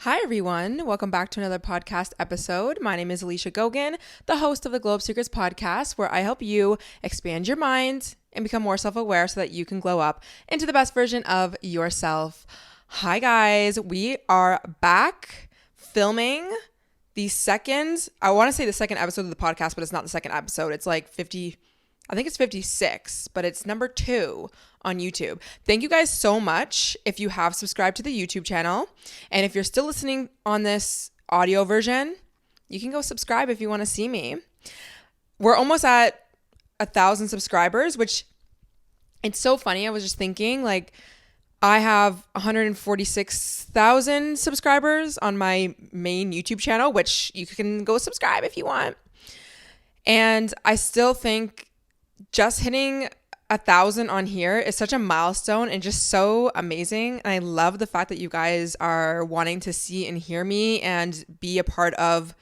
Hi, everyone. Welcome back to another podcast episode. My name is Alicia Gogan, the host of the Globe Seekers podcast, where I help you expand your mind and become more self aware so that you can glow up into the best version of yourself. Hi, guys. We are back filming the second, I want to say the second episode of the podcast, but it's not the second episode. It's like 50, I think it's 56, but it's number 2 on YouTube. Thank you guys so much if you have subscribed to the YouTube channel. And if you're still listening on this audio version, you can go subscribe if you want to see me. We're almost at 1,000 subscribers, which it's so funny. I was just thinking, like, I have 146,000 subscribers on my main YouTube channel, which you can go subscribe if you want. And I still think just hitting 1,000 on here is such a milestone and just so amazing. And I love the fact that you guys are wanting to see and hear me and be a part of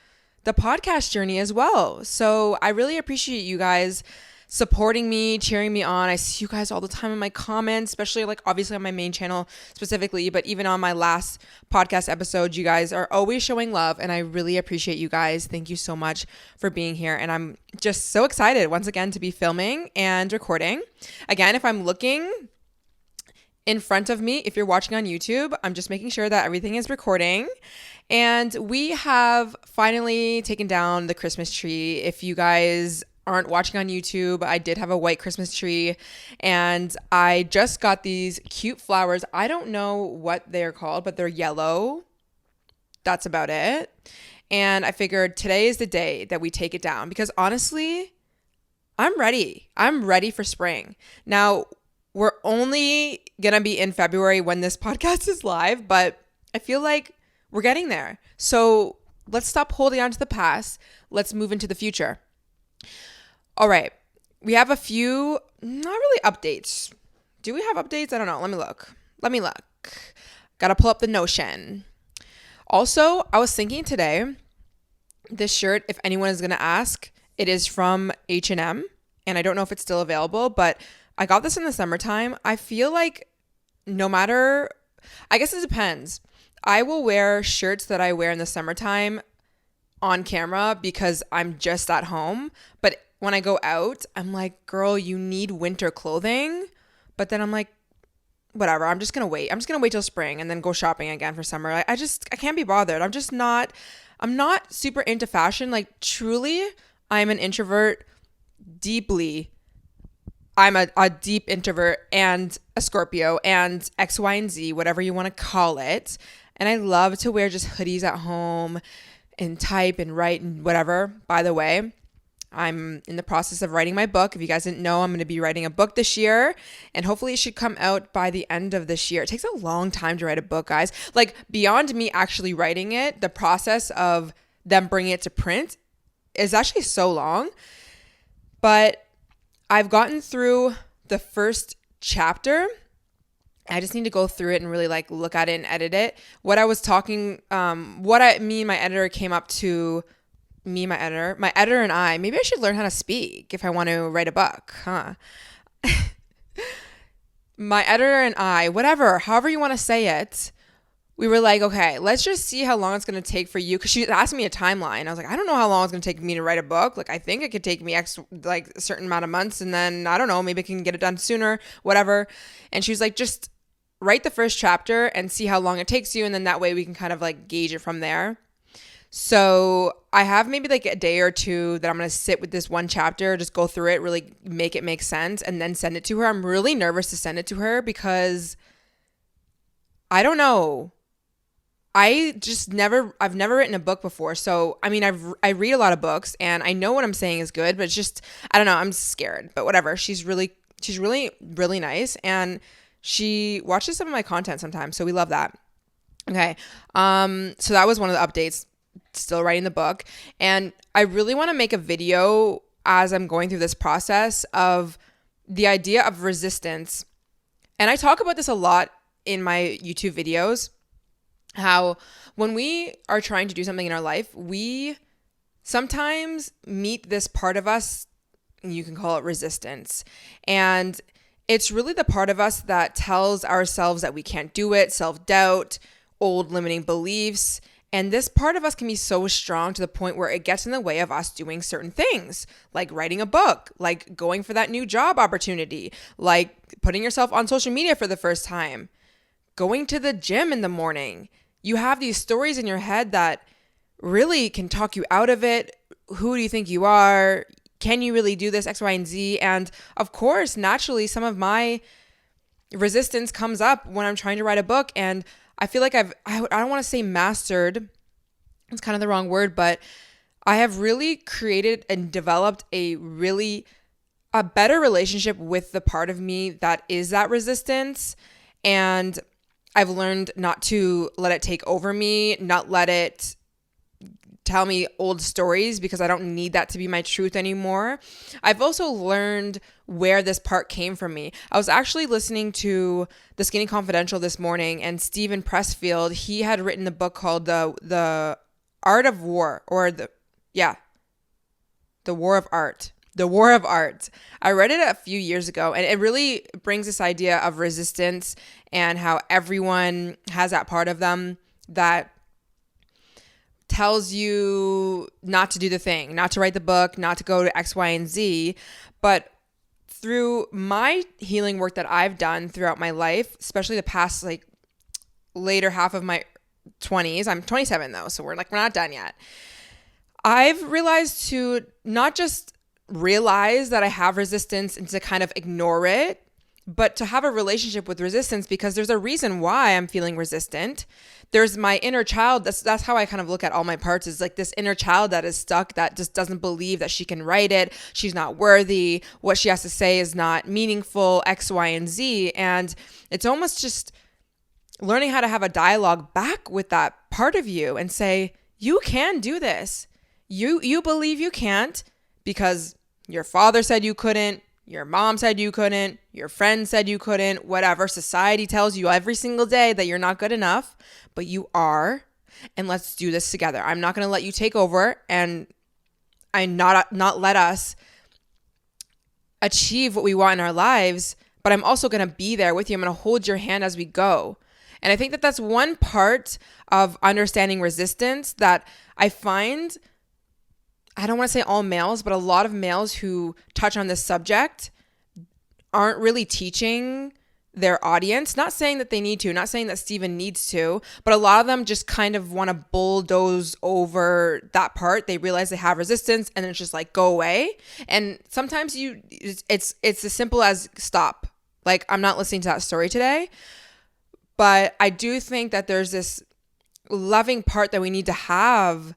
the podcast journey as well. So I really appreciate you guys supporting me, cheering me on. I see you guys all the time in my comments, especially like obviously on my main channel specifically, but even on my last podcast episode, you guys are always showing love and I really appreciate you guys. Thank you so much for being here. And I'm just so excited once again to be filming and recording. Again, if I'm looking in front of me, if you're watching on YouTube, I'm just making sure that everything is recording. And we have finally taken down the Christmas tree. If you guys aren't watching on YouTube, I did have a white Christmas tree and I just got these cute flowers. I don't know what they're called, but they're yellow. That's about it. And I figured today is the day that we take it down because honestly, I'm ready. I'm ready for spring. Now, we're only going to be in February when this podcast is live, but I feel like we're getting there. So let's stop holding on to the past. Let's move into the future. All right, we have a few, not really updates. Do we have updates? I don't know. Let me look. Got to pull up the Notion. Also, I was thinking today, this shirt, if anyone is going to ask, it is from H&M, and I don't know if it's still available, but I got this in the summertime. I feel like no matter, I guess it depends. I will wear shirts that I wear in the summertime on camera because I'm just at home, but when I go out, I'm like, girl, you need winter clothing. But then I'm like, whatever, I'm just going to wait. I'm just going to wait till spring and then go shopping again for summer. I can't be bothered. I'm not super into fashion. Like truly, I'm an introvert deeply. I'm a deep introvert and a Scorpio and X, Y, and Z, whatever you want to call it. And I love to wear just hoodies at home and type and write and whatever. By the way, I'm in the process of writing my book. If you guys didn't know, I'm going to be writing a book this year and hopefully it should come out by the end of this year. It takes a long time to write a book, guys. Like beyond me actually writing it, the process of them bringing it to print is actually so long. But I've gotten through the first chapter. I just need to go through it and really like look at it and edit it. What I was talking, me and my editor came up to, my editor and I, maybe I should learn how to speak if I want to write a book, huh? My editor and I, however you want to say it, we were like, okay, let's just see how long it's going to take for you. Because she asked me a timeline. I was like, I don't know how long it's going to take me to write a book. Like, I think it could take me like a certain amount of months. And then, I don't know, maybe I can get it done sooner, whatever. And she was like, just write the first chapter and see how long it takes you. And then that way we can kind of like gauge it from there. So I have maybe like a day or two that I'm going to sit with this one chapter, just go through it, really make it make sense, and then send it to her. I'm really nervous to send it to her because I don't know. I've never written a book before. So, I mean, I read a lot of books and I know what I'm saying is good, but it's just, I don't know, I'm scared, but whatever. She's really, really nice. And she watches some of my content sometimes. So we love that. Okay. So that was one of the updates, still writing the book. And I really want to make a video as I'm going through this process of the idea of resistance. And I talk about this a lot in my YouTube videos, how when we are trying to do something in our life, we sometimes meet this part of us, you can call it resistance. And it's really the part of us that tells ourselves that we can't do it, self-doubt, old limiting beliefs. And this part of us can be so strong to the point where it gets in the way of us doing certain things, like writing a book, like going for that new job opportunity, like putting yourself on social media for the first time, going to the gym in the morning. You have these stories in your head that really can talk you out of it. Who do you think you are? Can you really do this, X, Y, and Z? And of course, naturally, some of my resistance comes up when I'm trying to write a book. And I feel like I don't want to say mastered. It's kind of the wrong word, but I have really created and developed a better relationship with the part of me that is that resistance. And I've learned not to let it take over me, not let it tell me old stories, because I don't need that to be my truth anymore. I've also learned where this part came from me. I was actually listening to The Skinny Confidential this morning, and Steven Pressfield, he had written a book called The Art of War, or The War of Art. The War of Art. I read it a few years ago, and it really brings this idea of resistance and how everyone has that part of them that tells you not to do the thing, not to write the book, not to go to X, Y, and Z. But through my healing work that I've done throughout my life, especially the past later half of my 20s, I'm 27 though, so we're not done yet. I've realized to not just realize that I have resistance and to kind of ignore it, but to have a relationship with resistance, because there's a reason why I'm feeling resistant. There's my inner child. That's how I kind of look at all my parts, is like this inner child that is stuck, that just doesn't believe that she can write it. She's not worthy. What she has to say is not meaningful, X, Y, and Z. And it's almost just learning how to have a dialogue back with that part of you and say, you can do this. You believe you can't because your father said you couldn't. Your mom said you couldn't, your friend said you couldn't, whatever. Society tells you every single day that you're not good enough, but you are, and let's do this together. I'm not going to let you take over, and I'm not let us achieve what we want in our lives, but I'm also going to be there with you. I'm going to hold your hand as we go. And I think that that's one part of understanding resistance that I find, I don't want to say all males, but a lot of males who touch on this subject aren't really teaching their audience. Not saying that they need to, not saying that Steven needs to, but a lot of them just kind of want to bulldoze over that part. They realize they have resistance and it's just like, go away. And sometimes it's as simple as stop. Like, I'm not listening to that story today. But I do think that there's this loving part that we need to have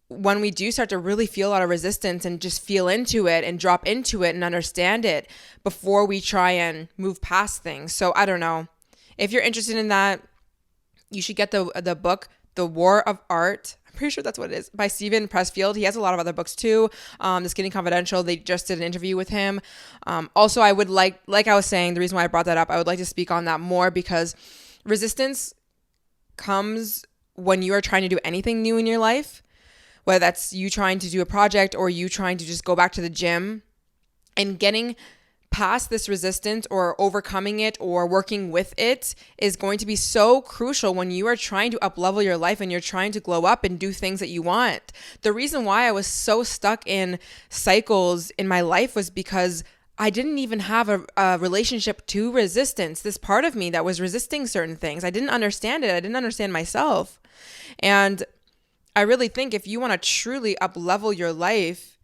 when we do start to really feel a lot of resistance, and just feel into it and drop into it and understand it before we try and move past things. So I don't know. If you're interested in that, you should get the book, The War of Art. I'm pretty sure that's what it is, by Steven Pressfield. He has a lot of other books too. The Skinny Confidential, they just did an interview with him. Also, I would like I was saying, the reason why I brought that up, I would like to speak on that more, because resistance comes when you are trying to do anything new in your life. Whether that's you trying to do a project or you trying to just go back to the gym, and getting past this resistance or overcoming it or working with it is going to be so crucial when you are trying to up-level your life and you're trying to glow up and do things that you want. The reason why I was so stuck in cycles in my life was because I didn't even have a relationship to resistance. This part of me that was resisting certain things, I didn't understand it. I didn't understand myself. And I really think if you want to truly up-level your life,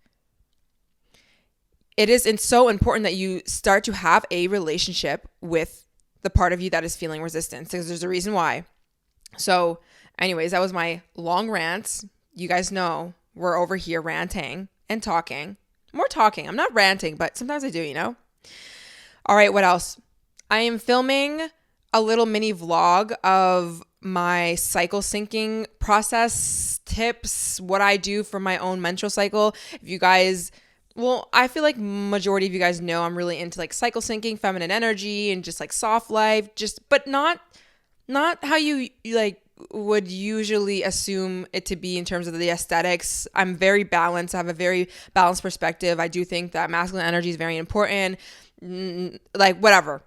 it is so important that you start to have a relationship with the part of you that is feeling resistance, because there's a reason why. So anyways, that was my long rant. You guys know we're over here ranting and talking. More talking. I'm not ranting, but sometimes I do, you know? All right, what else? I am filming a little mini vlog of my cycle syncing process, tips, what I do for my own menstrual cycle. If you guys, well, I feel like majority of you guys know I'm really into like cycle syncing, feminine energy, and just like soft life, but not how you like would usually assume it to be in terms of the aesthetics. I'm very balanced. I have a very balanced perspective. I do think that masculine energy is very important, like whatever.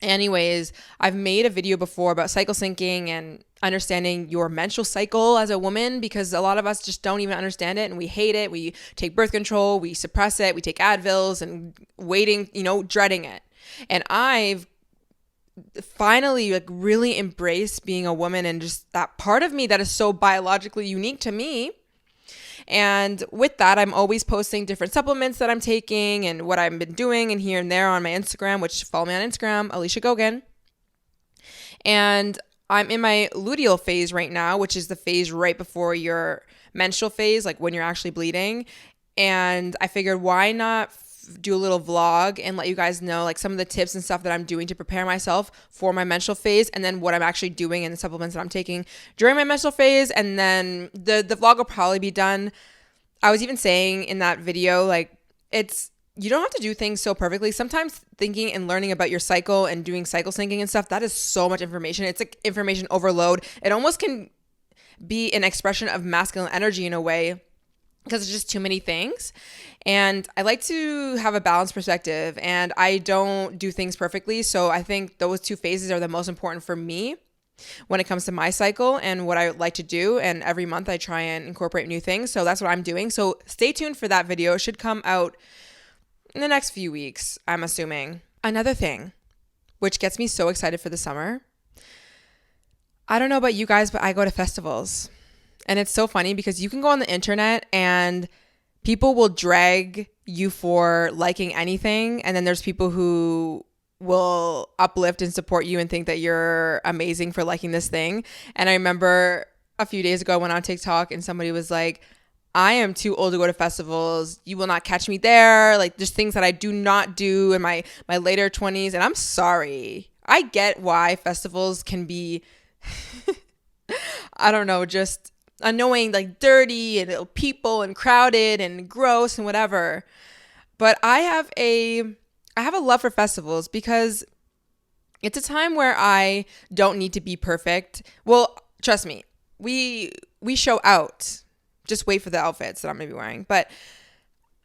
Anyways, I've made a video before about cycle syncing and understanding your menstrual cycle as a woman, because a lot of us just don't even understand it and we hate it. We take birth control, we suppress it, we take Advils and waiting, dreading it. And I've finally really embraced being a woman and just that part of me that is so biologically unique to me. And with that, I'm always posting different supplements that I'm taking and what I've been doing and here and there on my Instagram, which follow me on Instagram, Alicia Gogan. And I'm in my luteal phase right now, which is the phase right before your menstrual phase, like when you're actually bleeding. And I figured, why not do a little vlog and let you guys know some of the tips and stuff that I'm doing to prepare myself for my menstrual phase, and then what I'm actually doing and the supplements that I'm taking during my menstrual phase. And then the vlog will probably be done. I was even saying in that video, you don't have to do things so perfectly. Sometimes thinking and learning about your cycle and doing cycle syncing and stuff, that is so much information. It's information overload. It almost can be an expression of masculine energy in a way, because it's just too many things. And I like to have a balanced perspective, and I don't do things perfectly. So I think those two phases are the most important for me when it comes to my cycle and what I like to do. And every month I try and incorporate new things. So that's what I'm doing. So stay tuned for that video. It should come out in the next few weeks, I'm assuming. Another thing, which gets me so excited for the summer. I don't know about you guys, but I go to festivals. And it's so funny because you can go on the internet and people will drag you for liking anything. And then there's people who will uplift and support you and think that you're amazing for liking this thing. And I remember a few days ago I went on TikTok and somebody was like, I am too old to go to festivals. You will not catch me there. Just things that I do not do in my later 20s. And I'm sorry. I get why festivals can be, I don't know, just annoying, dirty and people and crowded and gross and whatever. But I have a love for festivals because it's a time where I don't need to be perfect. Well, trust me, we show out. Just wait for the outfits that I'm going to be wearing. But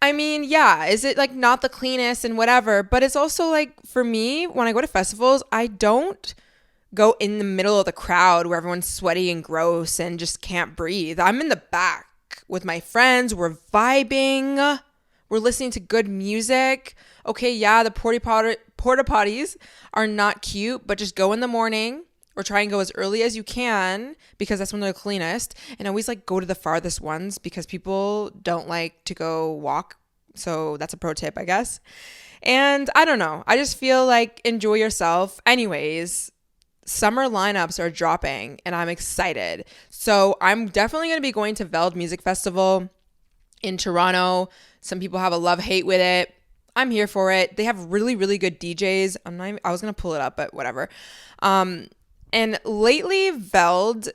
I mean, yeah, is it not the cleanest and whatever, but it's also for me, when I go to festivals, I don't go in the middle of the crowd where everyone's sweaty and gross and just can't breathe. I'm in the back with my friends. We're vibing. We're listening to good music. Okay, yeah, the porta potties are not cute, but just go in the morning or try and go as early as you can because that's when they're the cleanest. And always go to the farthest ones because people don't like to go walk. So that's a pro tip, I guess. And I don't know. I just feel enjoy yourself. Anyways, summer lineups are dropping and I'm excited. So I'm definitely going to be going to Veld Music Festival in Toronto. Some people have a love-hate with it. I'm here for it. They have really, really good DJs. I was going to pull it up, but whatever. And lately Veld,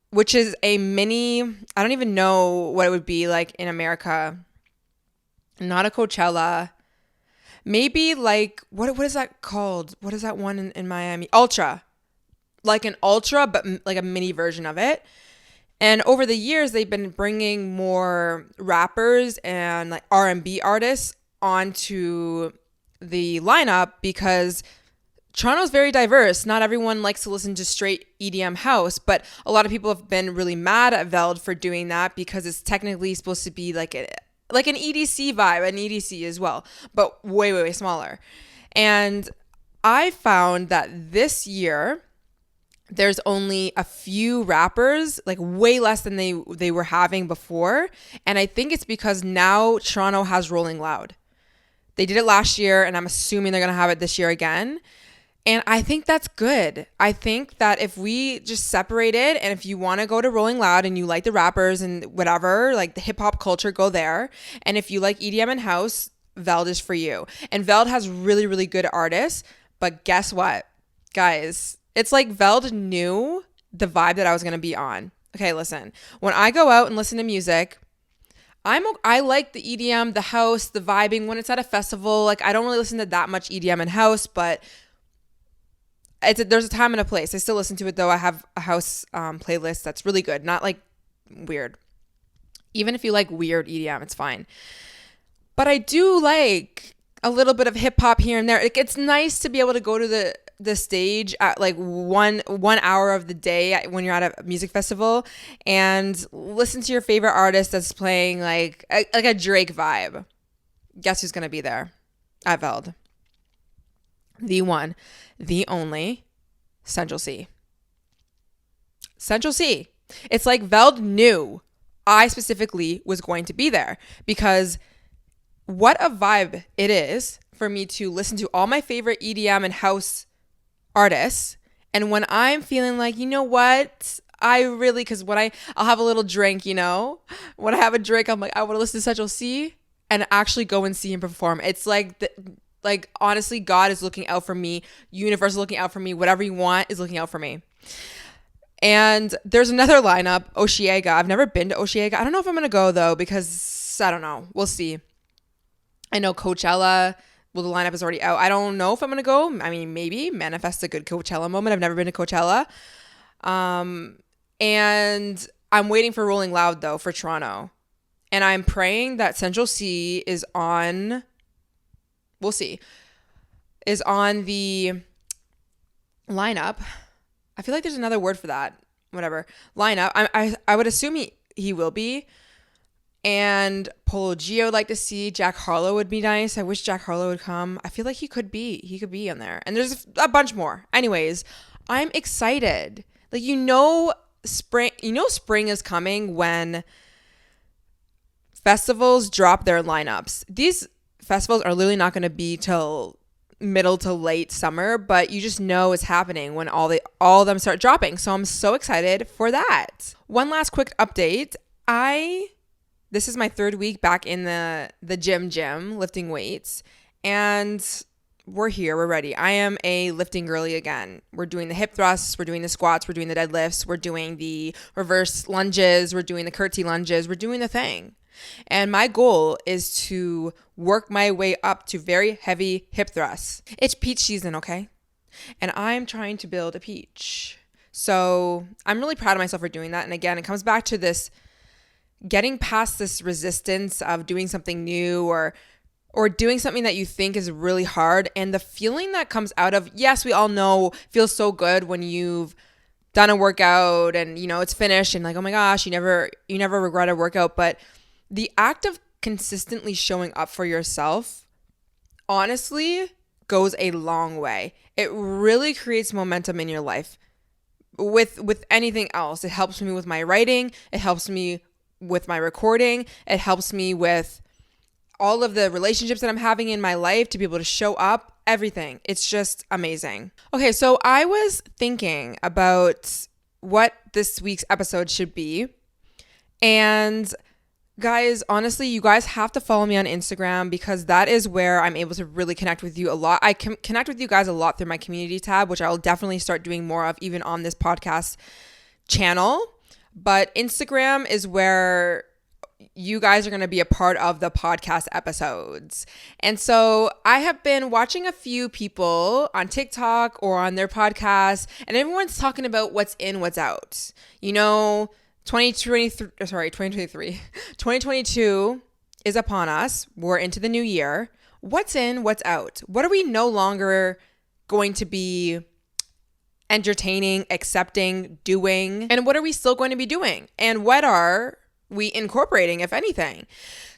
which is a mini, I don't even know what it would be like in America. Not a Coachella. Maybe what is that called? What is that one in Miami? Ultra. An ultra, but a mini version of it. And over the years, they've been bringing more rappers and R&B artists onto the lineup because Toronto's very diverse. Not everyone likes to listen to straight EDM house, but a lot of people have been really mad at Veld for doing that because it's technically supposed to be an EDC vibe, an EDC as well, but way, way, way smaller. And I found that this year there's only a few rappers, way less than they were having before. And I think it's because now Toronto has Rolling Loud. They did it last year, and I'm assuming they're going to have it this year again. And I think that's good. I think that if we just separate it, and if you want to go to Rolling Loud and you like the rappers and whatever, the hip hop culture, go there. And if you like EDM and house, Veld is for you. And Veld has really, really good artists. But guess what, guys? It's Veld knew the vibe that I was going to be on. Okay, listen. When I go out and listen to music, I like the EDM, the house, the vibing. When it's at a festival, I don't really listen to that much EDM and house, but there's a time and a place. I still listen to it though. I have a house playlist that's really good, not weird. Even if you like weird EDM, it's fine. But I do like a little bit of hip hop here and there. It's nice to be able to go to the stage at like one hour of the day when you're at a music festival and listen to your favorite artist that's playing like a Drake vibe. Guess who's gonna be there? At Veld. The one, the only, Central C. Central C. It's like Veld knew I specifically was going to be there, because what a vibe it is for me to listen to all my favorite EDM and house artists. And when I'm feeling like, you know what, because when I'll have a little drink, when I have a drink, I'm like, I want to listen to Central C and actually go and see him perform. It's like, honestly, God is looking out for me. Universe is looking out for me. Whatever you want is looking out for me. And there's another lineup, Osheaga. I've never been to Osheaga. I don't know if I'm going to go, though, because I don't know. We'll see. I know Coachella, the lineup is already out. I don't know if I'm going to go. I mean, maybe manifest a good Coachella moment. I've never been to Coachella. And I'm waiting for Rolling Loud, though, for Toronto. And I'm praying that Central C is on, we'll see, is on the lineup. I feel like there's another word for that. Whatever. Lineup. I would assume he will be. And Polo G I would like to see. Jack Harlow would be nice. I wish Jack Harlow would come. I feel like he could be in there. And there's a bunch more. Anyways, I'm excited. Like, spring is coming when festivals drop their lineups. These festivals are literally not going to be till middle to late summer, but you just know it's happening when all of them start dropping. So I'm so excited for that. One last quick update. This is my third week back in the gym lifting weights, and we're ready. I am a lifting girly again. We're doing the hip thrusts, we're doing the squats, we're doing the deadlifts, we're doing the reverse lunges, we're doing the curtsy lunges, we're doing the thing. And my goal is to work my way up to very heavy hip thrusts. It's peach season, okay? And I'm trying to build a peach. So I'm really proud of myself for doing that. And again, it comes back to this getting past this resistance of doing something new or doing something that you think is really hard. And the feeling that comes out of, yes, we all know, feels so good when you've done a workout and, it's finished and like, oh my gosh, you never regret a workout. But the act of consistently showing up for yourself, honestly, goes a long way. It really creates momentum in your life. With anything else, it helps me with my writing. It helps me with my recording. It helps me with all of the relationships that I'm having in my life, to be able to show up, everything. It's just amazing. Okay, so I was thinking about what this week's episode should be. And guys, honestly, you guys have to follow me on Instagram, because that is where I'm able to really connect with you a lot. I can connect with you guys a lot through my community tab, which I'll definitely start doing more of even on this podcast channel. But Instagram is where you guys are going to be a part of the podcast episodes. And so I have been watching a few people on TikTok or on their podcasts, and everyone's talking about what's in, what's out. 2022 is upon us. We're into the new year. What's in, what's out? What are we no longer going to be entertaining, accepting, doing? And what are we still going to be doing? And what are we incorporating, if anything?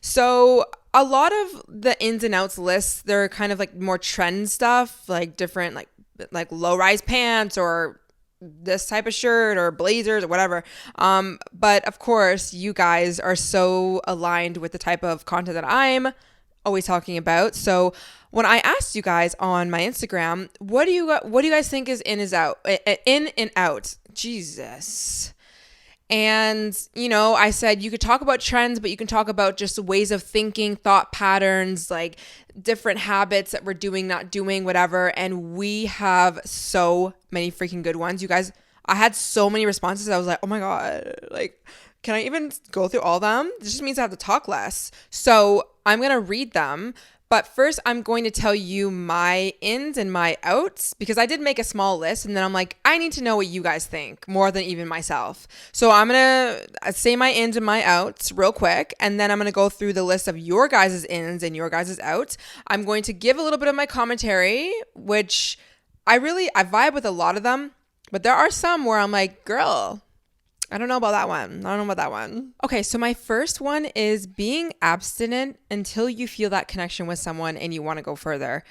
So a lot of the ins and outs lists, they're kind of like more trend stuff, like different like low-rise pants or this type of shirt or blazers or whatever. But of course, you guys are so aligned with the type of content that I'm always talking about. So when I asked you guys on my Instagram, what do you guys think is in and out? Jesus. And, I said you could talk about trends, but you can talk about just ways of thinking, thought patterns, like different habits that we're doing, not doing, whatever. And we have so many freaking good ones. You guys, I had so many responses. I was like, oh my God, like, can I even go through all of them? This just means I have to talk less. So I'm going to read them. But first, I'm going to tell you my ins and my outs, because I did make a small list, and then I'm like, I need to know what you guys think more than even myself. So I'm going to say my ins and my outs real quick, and then I'm going to go through the list of your guys' ins and your guys' outs. I'm going to give a little bit of my commentary, which I vibe with a lot of them, but there are some where I'm like, girl, I don't know about that one. I don't know about that one. Okay, so my first one is being abstinent until you feel that connection with someone and you want to go further.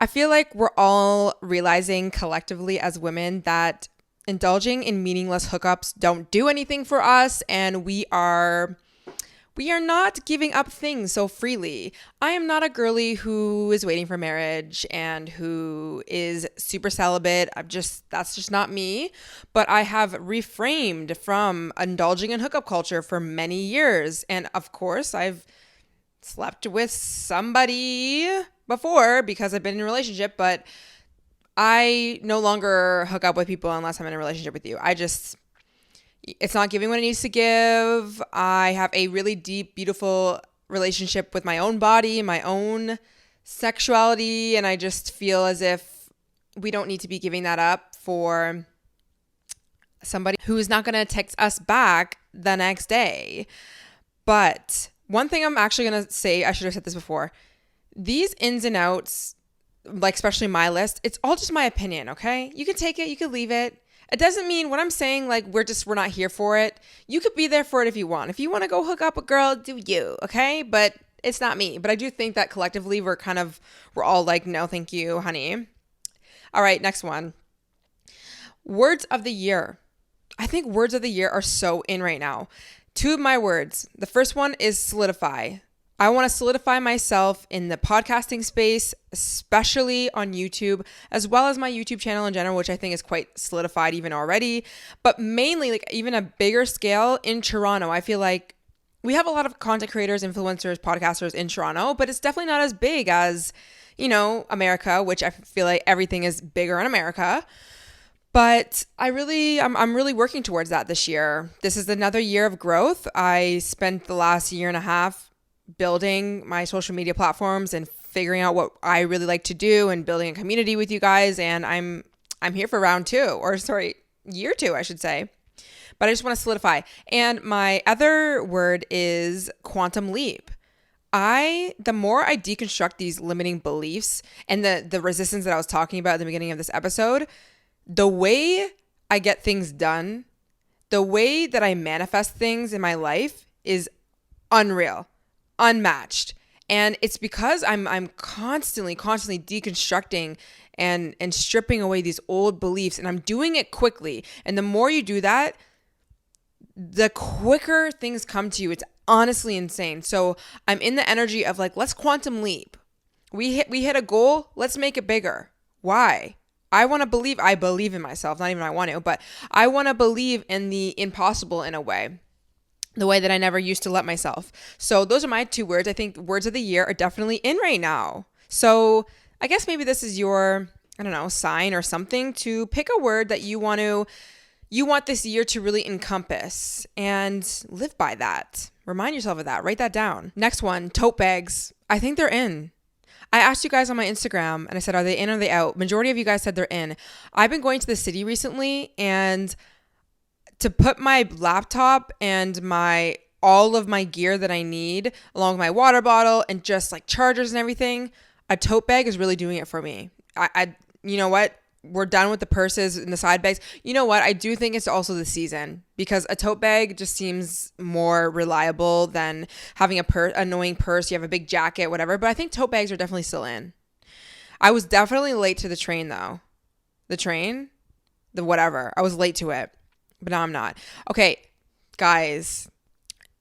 I feel like we're all realizing collectively as women that indulging in meaningless hookups don't do anything for us, and we are not giving up things so freely. I am not a girly who is waiting for marriage and who is super celibate. That's just not me. But I have reframed from indulging in hookup culture for many years. And of course, I've slept with somebody before because I've been in a relationship, but I no longer hook up with people unless I'm in a relationship with you. It's not giving what it needs to give. I have a really deep, beautiful relationship with my own body, my own sexuality, and I just feel as if we don't need to be giving that up for somebody who's not going to text us back the next day. But one thing I'm actually going to say, I should have said this before, these ins and outs, like especially my list, it's all just my opinion, okay? You can take it, you can leave it. It doesn't mean what I'm saying, like we're not here for it. You could be there for it if you want. If you want to go hook up a girl, do you, okay? But it's not me. But I do think that collectively we're all like, no, thank you, honey. All right, next one. Words of the year. I think words of the year are so in right now. 2 of my words. The first one is solidify. I want to solidify myself in the podcasting space, especially on YouTube, as well as my YouTube channel in general, which I think is quite solidified even already. But mainly, like even a bigger scale in Toronto. I feel like we have a lot of content creators, influencers, podcasters in Toronto, but it's definitely not as big as, America, which I feel like everything is bigger in America. But I'm really working towards that this year. This is another year of growth. I spent the last year and a half building my social media platforms and figuring out what I really like to do and building a community with you guys. And I'm here for year 2, I should say. But I just want to solidify. And my other word is quantum leap. The more I deconstruct these limiting beliefs and the resistance that I was talking about at the beginning of this episode, the way I get things done, the way that I manifest things in my life is unreal. Unmatched. And it's because I'm constantly deconstructing and stripping away these old beliefs, and I'm doing it quickly. And the more you do that, the quicker things come to you. It's honestly insane. So I'm in the energy of like, let's quantum leap. We hit a goal, let's make it bigger. Why? I believe in myself, not even I want to, but I want to believe in the impossible in a way. The way that I never used to let myself. So those are my 2 words. I think words of the year are definitely in right now. So I guess maybe this is your, sign or something to pick a word that you want this year to really encompass and live by that. Remind yourself of that. Write that down. Next one, tote bags. I think they're in. I asked you guys on my Instagram and I said, are they in or are they out? Majority of you guys said they're in. I've been going to the city recently, and to put my laptop and all of my gear that I need, along with my water bottle and just like chargers and everything, a tote bag is really doing it for me. You know what? We're done with the purses and the side bags. You know what? I do think it's also the season, because a tote bag just seems more reliable than having annoying purse. You have a big jacket, whatever. But I think tote bags are definitely still in. I was definitely late to the train though. I was late to it. But now I'm not. Okay, guys,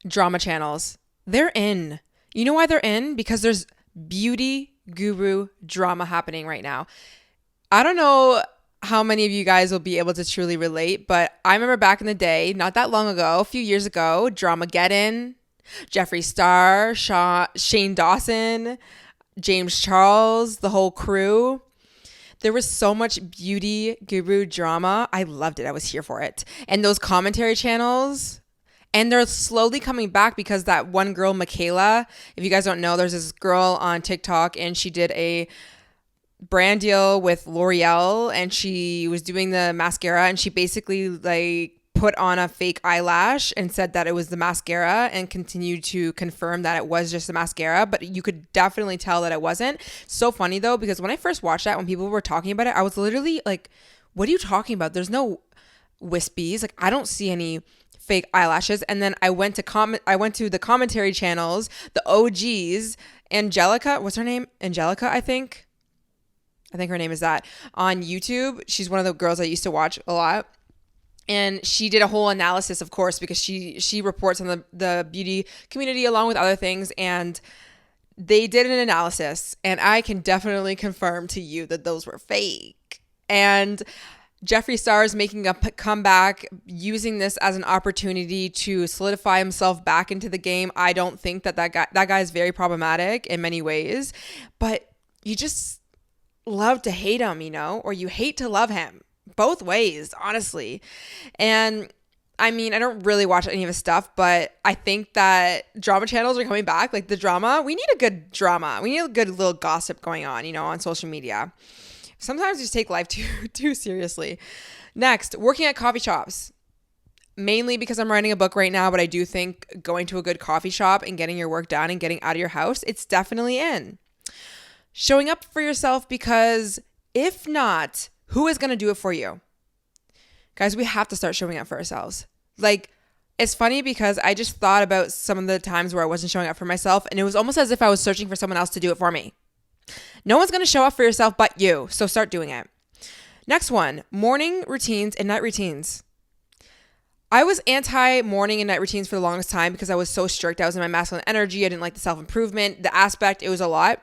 drama channels, they're in. You know why they're in? Because there's beauty guru drama happening right now. I don't know how many of you guys will be able to truly relate, but I remember back in the day, not that long ago, a few years ago, Dramageddon, Jeffree Star, Shane Dawson, James Charles, the whole crew. There was so much beauty guru drama. I loved it. I was here for it. And those commentary channels, and they're slowly coming back because that one girl, Michaela, if you guys don't know, there's this girl on TikTok and she did a brand deal with L'Oreal and she was doing the mascara and she basically like put on a fake eyelash and said that it was the mascara and continued to confirm that it was just the mascara, but you could definitely tell that it wasn't. So funny though, because when I first watched that, when people were talking about it, I was literally like, what are you talking about? There's no wispies. Like, I don't see any fake eyelashes. And then I went to the commentary channels, the OGs, Angelica, what's her name? Angelica, I think her name is that, on YouTube. She's one of the girls I used to watch a lot. And she did a whole analysis, of course, because she reports on the beauty community along with other things. And they did an analysis, and I can definitely confirm to you that those were fake. And Jeffree Star is making a comeback, using this as an opportunity to solidify himself back into the game. I don't think that guy is very problematic in many ways, but you just love to hate him, or you hate to love him. Both ways, honestly. And I mean, I don't really watch any of his stuff, but I think that drama channels are coming back. Like the drama, we need a good drama. We need a good little gossip going on, on social media. Sometimes we just take life too seriously. Next, working at coffee shops. Mainly because I'm writing a book right now, but I do think going to a good coffee shop and getting your work done and getting out of your house, it's definitely in. Showing up for yourself, because if not, who is going to do it for you? Guys, we have to start showing up for ourselves. Like, it's funny because I just thought about some of the times where I wasn't showing up for myself, and it was almost as if I was searching for someone else to do it for me. No one's going to show up for yourself but you, so start doing it. Next one, morning routines and night routines. I was anti-morning and night routines for the longest time because I was so strict. I was in my masculine energy. I didn't like the self-improvement, the aspect. It was a lot.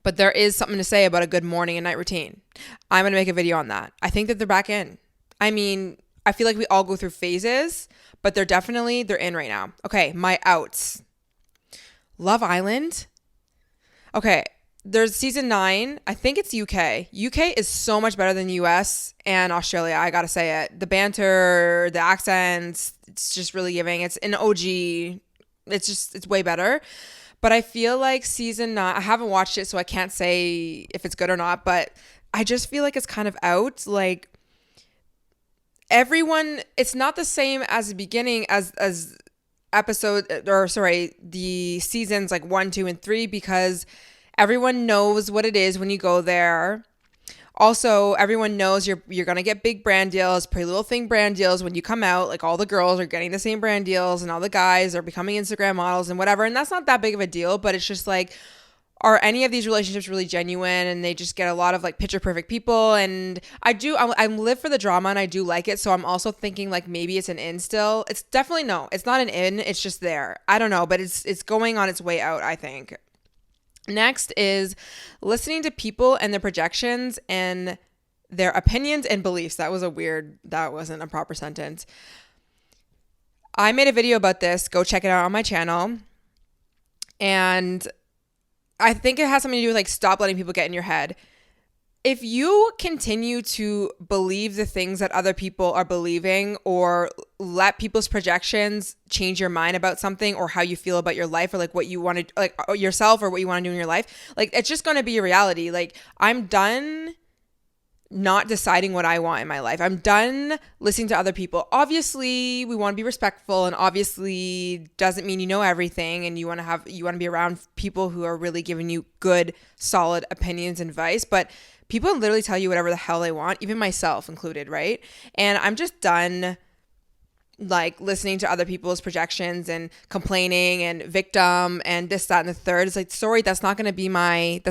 But there is something to say about a good morning and night routine. I'm going to make a video on that. I think that they're back in. I mean, I feel like we all go through phases, but they're in right now. Okay, my outs. Love Island. Okay, there's season 9. I think it's UK. UK is so much better than US and Australia. I gotta say it. The banter, the accents, it's just really giving. It's an OG. It's way better. But I feel like season 9, I haven't watched it, so I can't say if it's good or not, but I just feel like it's kind of out. Like, everyone, it's not the same as the beginning as the seasons like 1, 2, and 3, because everyone knows what it is when you go there. Also, everyone knows you're going to get big brand deals, Pretty Little Thing brand deals when you come out. Like, all the girls are getting the same brand deals and all the guys are becoming Instagram models and whatever. And that's not that big of a deal, but it's just like, are any of these relationships really genuine? And they just get a lot of like picture perfect people. And I live for the drama and I do like it. So I'm also thinking like maybe it's an in still. It's definitely no, it's not an in. It's just there. I don't know, but it's going on its way out, I think. Next is listening to people and their projections and their opinions and beliefs. That wasn't a proper sentence. I made a video about this. Go check it out on my channel. And I think it has something to do with like, stop letting people get in your head. If you continue to believe the things that other people are believing, or let people's projections change your mind about something, or how you feel about your life, or like what you want to, like yourself, or what you want to do in your life, like it's just going to be a reality. Like, I'm done not deciding what I want in my life. I'm done listening to other people. Obviously, we want to be respectful, and obviously doesn't mean you know everything, and you want to be around people who are really giving you good, solid opinions and advice, but people literally tell you whatever the hell they want, even myself included, right? And I'm just done like listening to other people's projections and complaining and victim and this, that, and the third. It's like, sorry, that's not going to be my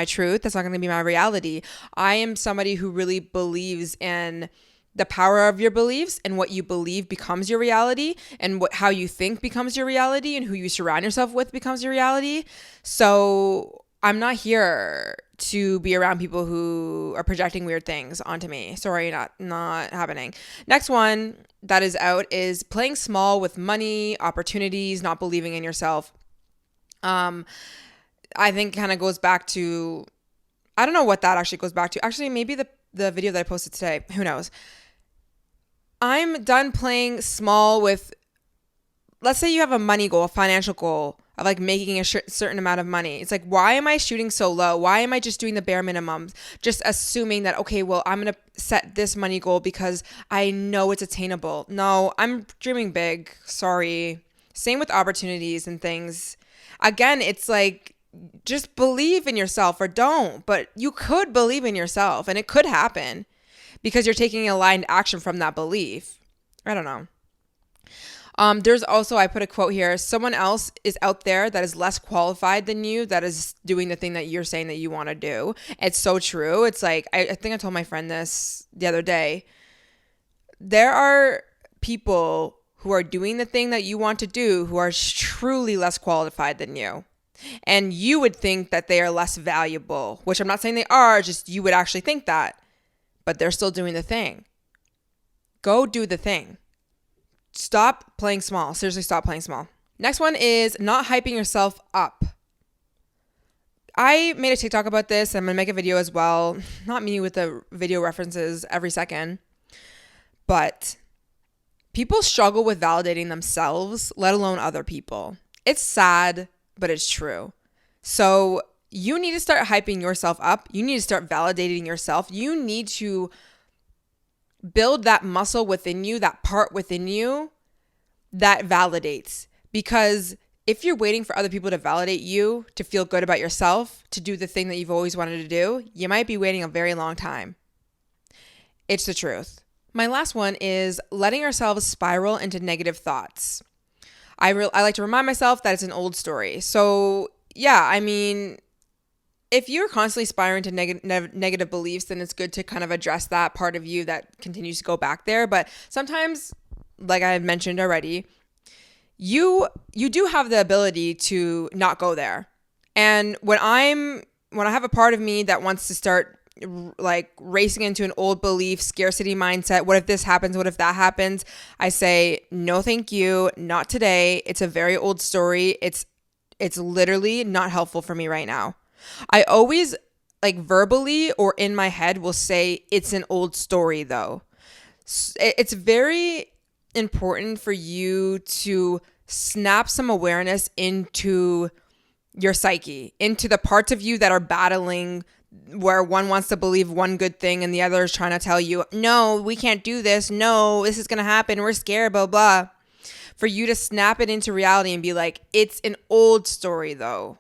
truth. That's not going to be my reality. I am somebody who really believes in the power of your beliefs, and what you believe becomes your reality, and how you think becomes your reality, and who you surround yourself with becomes your reality. So I'm not here to be around people who are projecting weird things onto me. Sorry, not happening. Next one that is out is playing small with money, opportunities, not believing in yourself. I think kind of goes back to, I don't know what that actually goes back to. Actually, maybe the video that I posted today. Who knows? I'm done playing small with, let's say you have a money goal, a financial goal. of like making a certain amount of money. It's like, why am I shooting so low? Why am I just doing the bare minimum? Just assuming that, okay, well, I'm going to set this money goal because I know it's attainable. No, I'm dreaming big. Sorry. Same with opportunities and things. Again, it's like, just believe in yourself or don't, but you could believe in yourself and it could happen because you're taking aligned action from that belief. I don't know. There's also, I put a quote here, someone else is out there that is less qualified than you that is doing the thing that you're saying that you want to do. It's so true. It's like, I think I told my friend this the other day. There are people who are doing the thing that you want to do who are truly less qualified than you. And you would think that they are less valuable, which I'm not saying they are, just you would actually think that. But they're still doing the thing. Go do the thing. Stop playing small. Seriously, stop playing small. Next one is not hyping yourself up. I made a TikTok about this. I'm going to make a video as well. Not me with the video references every second. But people struggle with validating themselves, let alone other people. It's sad, but it's true. So you need to start hyping yourself up. You need to start validating yourself. You need to build that muscle within you, that part within you that validates. Because if you're waiting for other people to validate you, to feel good about yourself, to do the thing that you've always wanted to do, you might be waiting a very long time. It's the truth. My last one is letting ourselves spiral into negative thoughts. I like to remind myself that it's an old story. So yeah, I mean, if you're constantly spiraling to negative beliefs, then it's good to kind of address that part of you that continues to go back there. But sometimes, like I had mentioned already, you do have the ability to not go there. And when I have a part of me that wants to start like racing into an old belief, scarcity mindset, what if this happens, what if that happens, I say, no, thank you, not today. It's a very old story. It's literally not helpful for me right now. I always, like, verbally or in my head will say it's an old story though. It's very important for you to snap some awareness into your psyche, into the parts of you that are battling, where one wants to believe one good thing and the other is trying to tell you, no, we can't do this. No, this is going to happen. We're scared, blah, blah. For you to snap it into reality and be like, it's an old story though.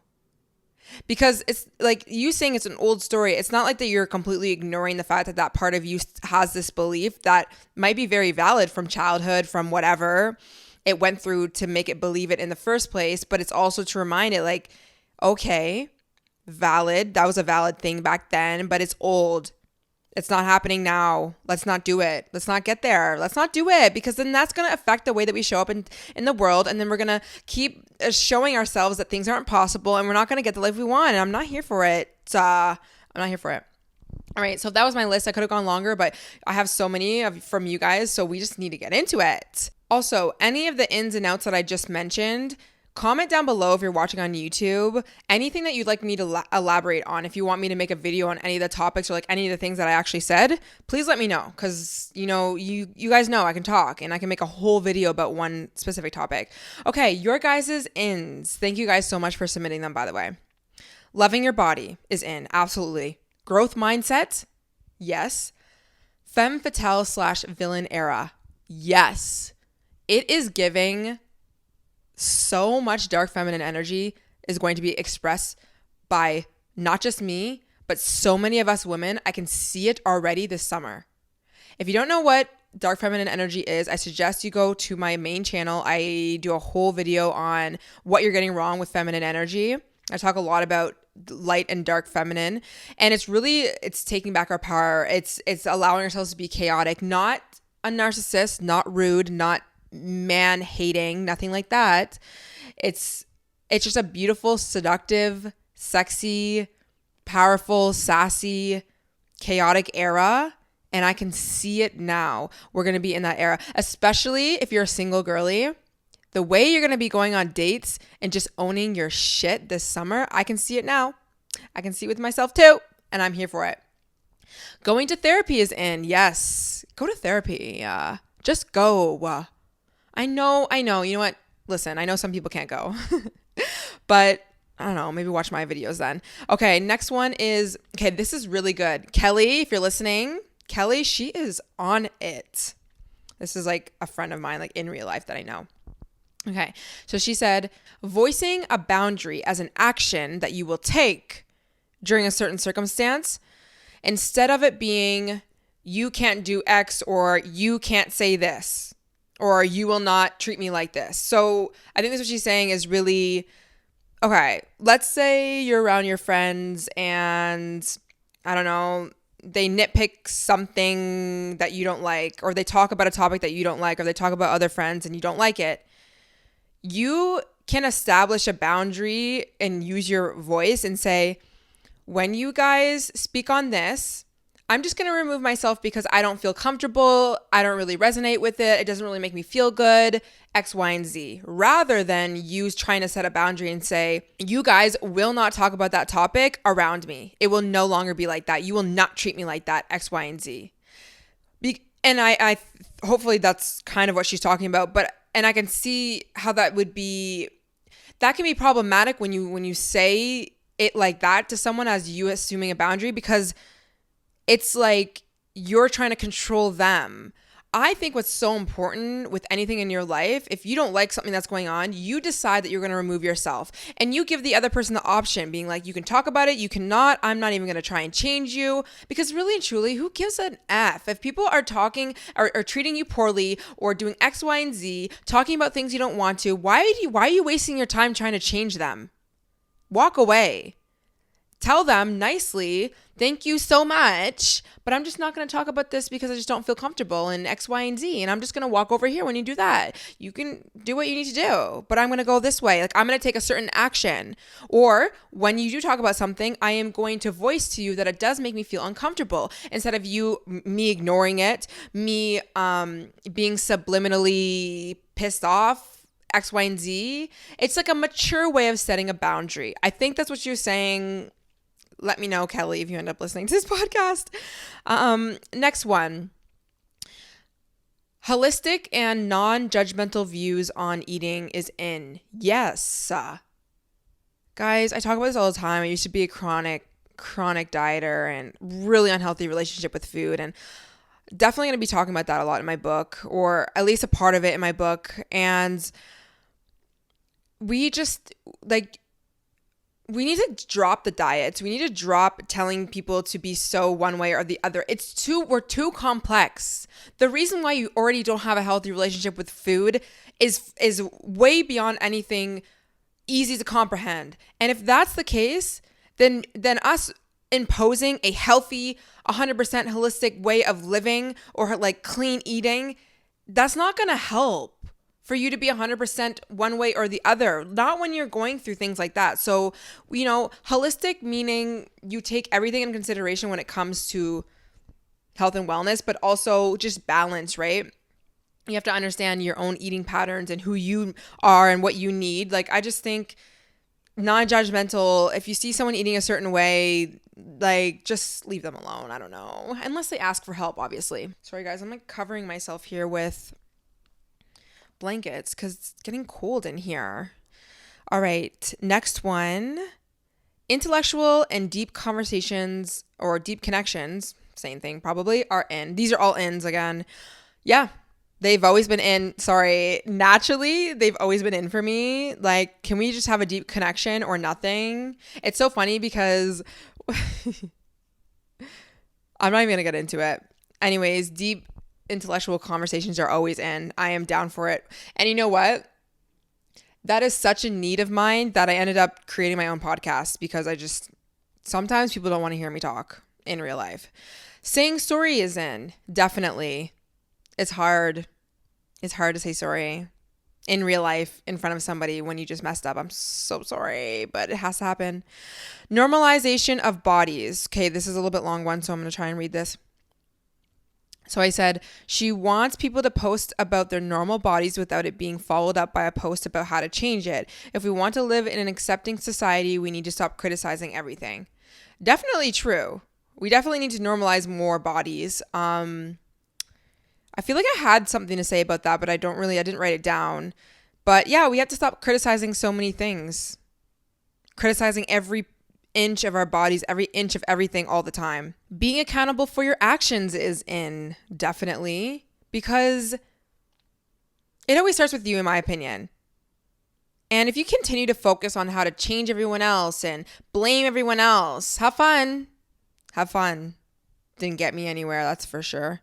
Because it's like you saying it's an old story. It's not like that you're completely ignoring the fact that that part of you has this belief that might be very valid from childhood, from whatever it went through to make it believe it in the first place. But it's also to remind it like, okay, valid. That was a valid thing back then, but it's old. It's not happening now. Let's not do it. Let's not get there. Let's not do it, because then that's going to affect the way that we show up in the world. And then we're going to keep showing ourselves that things aren't possible and we're not going to get the life we want. And I'm not here for it. I'm not here for it. All right. So that was my list. I could have gone longer, but I have so many from you guys. So we just need to get into it. Also, any of the ins and outs that I just mentioned, comment down below if you're watching on YouTube, anything that you'd like me to elaborate on. If you want me to make a video on any of the topics or like any of the things that I actually said, please let me know. Cause you know, you guys know I can talk and I can make a whole video about one specific topic. Okay. Your guys' ins. Thank you guys so much for submitting them, by the way. Loving your body is in. Absolutely. Growth mindset. Yes. Femme fatale / villain era. Yes. It is giving so much dark feminine energy is going to be expressed by not just me, but so many of us women. I can see it already this summer. If you don't know what dark feminine energy is, I suggest you go to my main channel. I do a whole video on what you're getting wrong with feminine energy. I talk a lot about light and dark feminine, and it's taking back our power. It's allowing ourselves to be chaotic, not a narcissist, not rude, not man hating, nothing like that. It's just a beautiful, seductive, sexy, powerful, sassy, chaotic era. And I can see it now. We're going to be in that era, especially if you're a single girly. The way you're going to be going on dates and just owning your shit this summer, I can see it now. I can see it with myself too. And I'm here for it. Going to therapy is in. Yes. Go to therapy. Just go. I know. You know what? Listen, I know some people can't go. But I don't know, maybe watch my videos then. Okay, next one is, okay, this is really good. Kelly, if you're listening, Kelly, she is on it. This is like a friend of mine, like in real life that I know. Okay, so she said, voicing a boundary as an action that you will take during a certain circumstance, instead of it being, you can't do X or you can't say this or you will not treat me like this. So I think that's what she's saying is really, okay, let's say you're around your friends and I don't know, they nitpick something that you don't like, or they talk about a topic that you don't like, or they talk about other friends and you don't like it. You can establish a boundary and use your voice and say, when you guys speak on this, I'm just going to remove myself because I don't feel comfortable. I don't really resonate with it. It doesn't really make me feel good, X, Y, and Z. Rather than you trying to set a boundary and say, you guys will not talk about that topic around me. It will no longer be like that. You will not treat me like that, X, Y, and Z. And I hopefully that's kind of what she's talking about. And I can see how that can be problematic when you say it like that to someone as you assuming a boundary, because it's like you're trying to control them. I think what's so important with anything in your life, if you don't like something that's going on, you decide that you're going to remove yourself and you give the other person the option, being like, you can talk about it, you cannot, I'm not even going to try and change you, because really and truly, who gives an F? If people are talking or treating you poorly or doing X, Y, and Z, talking about things you don't want to, why are you wasting your time trying to change them? Walk away. Tell them nicely, thank you so much, but I'm just not going to talk about this because I just don't feel comfortable in X, Y, and Z. And I'm just going to walk over here when you do that. You can do what you need to do, but I'm going to go this way. Like, I'm going to take a certain action. Or when you do talk about something, I am going to voice to you that it does make me feel uncomfortable, instead of me ignoring it, me being subliminally pissed off, X, Y, and Z. It's like a mature way of setting a boundary. I think that's what you're saying. Let me know, Kelly, if you end up listening to this podcast. Next one. Holistic and non-judgmental views on eating is in. Yes. Guys, I talk about this all the time. I used to be a chronic dieter and really unhealthy relationship with food. And definitely going to be talking about that a lot in my book, or at least a part of it in my book. And we just, like, we need to drop the diets. We need to drop telling people to be so one way or the other. We're too complex. The reason why you already don't have a healthy relationship with food is way beyond anything easy to comprehend. And if that's the case, then us imposing a healthy, 100% holistic way of living, or like clean eating, that's not going to help for you to be 100% one way or the other, not when you're going through things like that. So, holistic meaning you take everything in consideration when it comes to health and wellness, but also just balance, right? You have to understand your own eating patterns and who you are and what you need. Like, I just think non-judgmental, if you see someone eating a certain way, like, just leave them alone. I don't know. Unless they ask for help, obviously. Sorry, guys. I'm like covering myself here with blankets because it's getting cold in here. All right, next one. Intellectual and deep conversations or deep connections, same thing probably, are in. These are all ins again. Yeah, they've always been in. Sorry, naturally, they've always been in for me. Like, can we just have a deep connection or nothing? It's so funny because I'm not even gonna get into it. Anyways, deep intellectual conversations are always in. I am down for it. And you know what? That is such a need of mine that I ended up creating my own podcast, because sometimes people don't want to hear me talk in real life. Saying sorry is in. Definitely. It's hard. It's hard to say sorry in real life in front of somebody when you just messed up. I'm so sorry, but it has to happen. Normalization of bodies. Okay, this is a little bit long one, so I'm going to try and read this. So I said, she wants people to post about their normal bodies without it being followed up by a post about how to change it. If we want to live in an accepting society, we need to stop criticizing everything. Definitely true. We definitely need to normalize more bodies. I feel like I had something to say about that, but I didn't write it down. But yeah, we have to stop criticizing so many things. criticizing every inch of our bodies, every inch of everything all the time. Being accountable for your actions is in, definitely, because it always starts with you, in my opinion. And if you continue to focus on how to change everyone else and blame everyone else, have fun. Have fun. Didn't get me anywhere, that's for sure.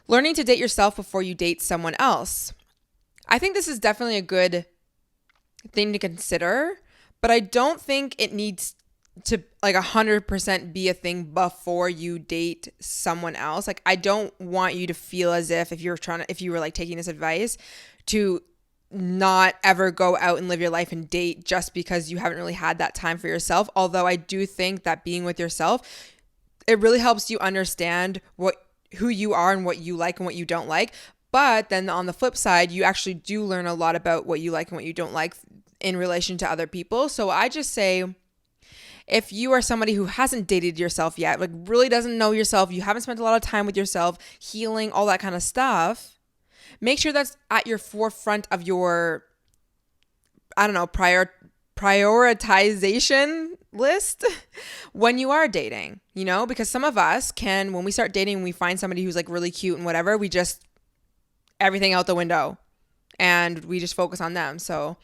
Learning to date yourself before you date someone else. I think this is definitely a good thing to consider, but I don't think it needs to like 100% be a thing before you date someone else. Like, I don't want you to feel as if you were like taking this advice to not ever go out and live your life and date just because you haven't really had that time for yourself. Although I do think that being with yourself, it really helps you understand who you are and what you like and what you don't like. But then on the flip side, you actually do learn a lot about what you like and what you don't like in relation to other people. So I just say, if you are somebody who hasn't dated yourself yet, like really doesn't know yourself, you haven't spent a lot of time with yourself, healing, all that kind of stuff, make sure that's at your forefront of your, prioritization list when you are dating, because some of us can, when we start dating, we find somebody who's like really cute and whatever, we just, everything out the window and we just focus on them. So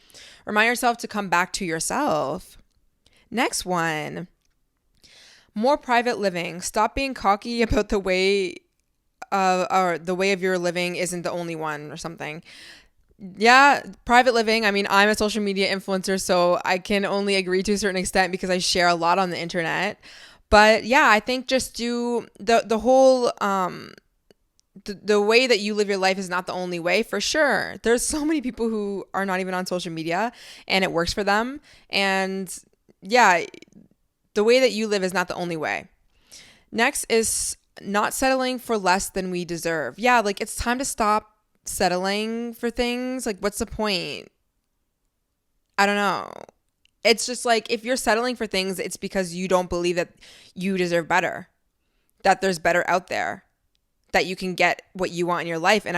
remind yourself to come back to yourself. Next one, more private living. Stop being cocky about the way of your living isn't the only one or something. Yeah, private living. I mean, I'm a social media influencer, so I can only agree to a certain extent because I share a lot on the internet. But yeah, I think just do the whole the way that you live your life is not the only way, for sure. There's so many people who are not even on social media and it works for them. And yeah, the way that you live is not the only way. Next is not settling for less than we deserve. Yeah, like it's time to stop settling for things. Like, what's the point? I don't know. It's just like, if you're settling for things, it's because you don't believe that you deserve better, that there's better out there, that you can get what you want in your life. And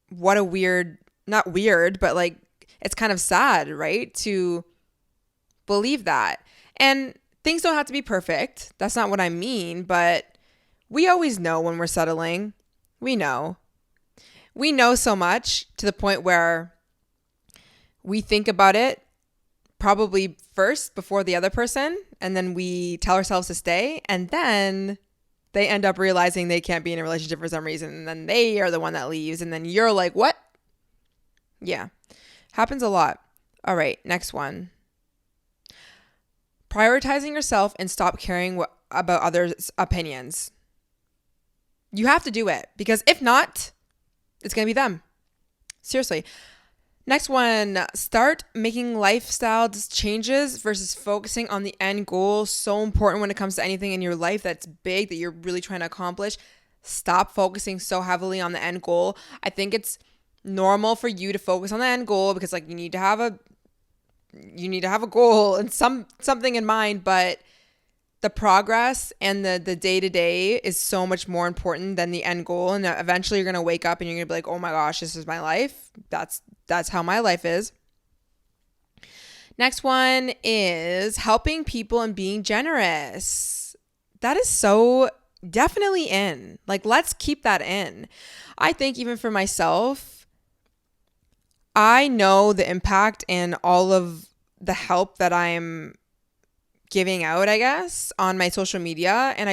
what a weird, not weird, but like, it's kind of sad, right? To believe that. And things don't have to be perfect. That's not what I mean, but we always know when we're settling. We know so much to the point where we think about it probably first before the other person, and then we tell ourselves to stay, and then they end up realizing they can't be in a relationship for some reason, and then they are the one that leaves, and then you're like, what? Yeah, happens a lot. All right, next one. Prioritizing yourself and stop caring about others' opinions. You have to do it, because if not, it's going to be them. Seriously. Next one, start making lifestyle changes versus focusing on the end goal. So important when it comes to anything in your life that's big, that you're really trying to accomplish. Stop focusing so heavily on the end goal. I think it's normal for you to focus on the end goal because like you need to have a goal and something in mind, but the progress and the day-to-day is so much more important than the end goal. And eventually you're going to wake up and you're going to be like, oh my gosh, this is my life. That's how my life is. Next one is helping people and being generous. That is so definitely in. Like, let's keep that in. I think even for myself, I know the impact and all of the help that I'm giving out, I guess, on my social media. And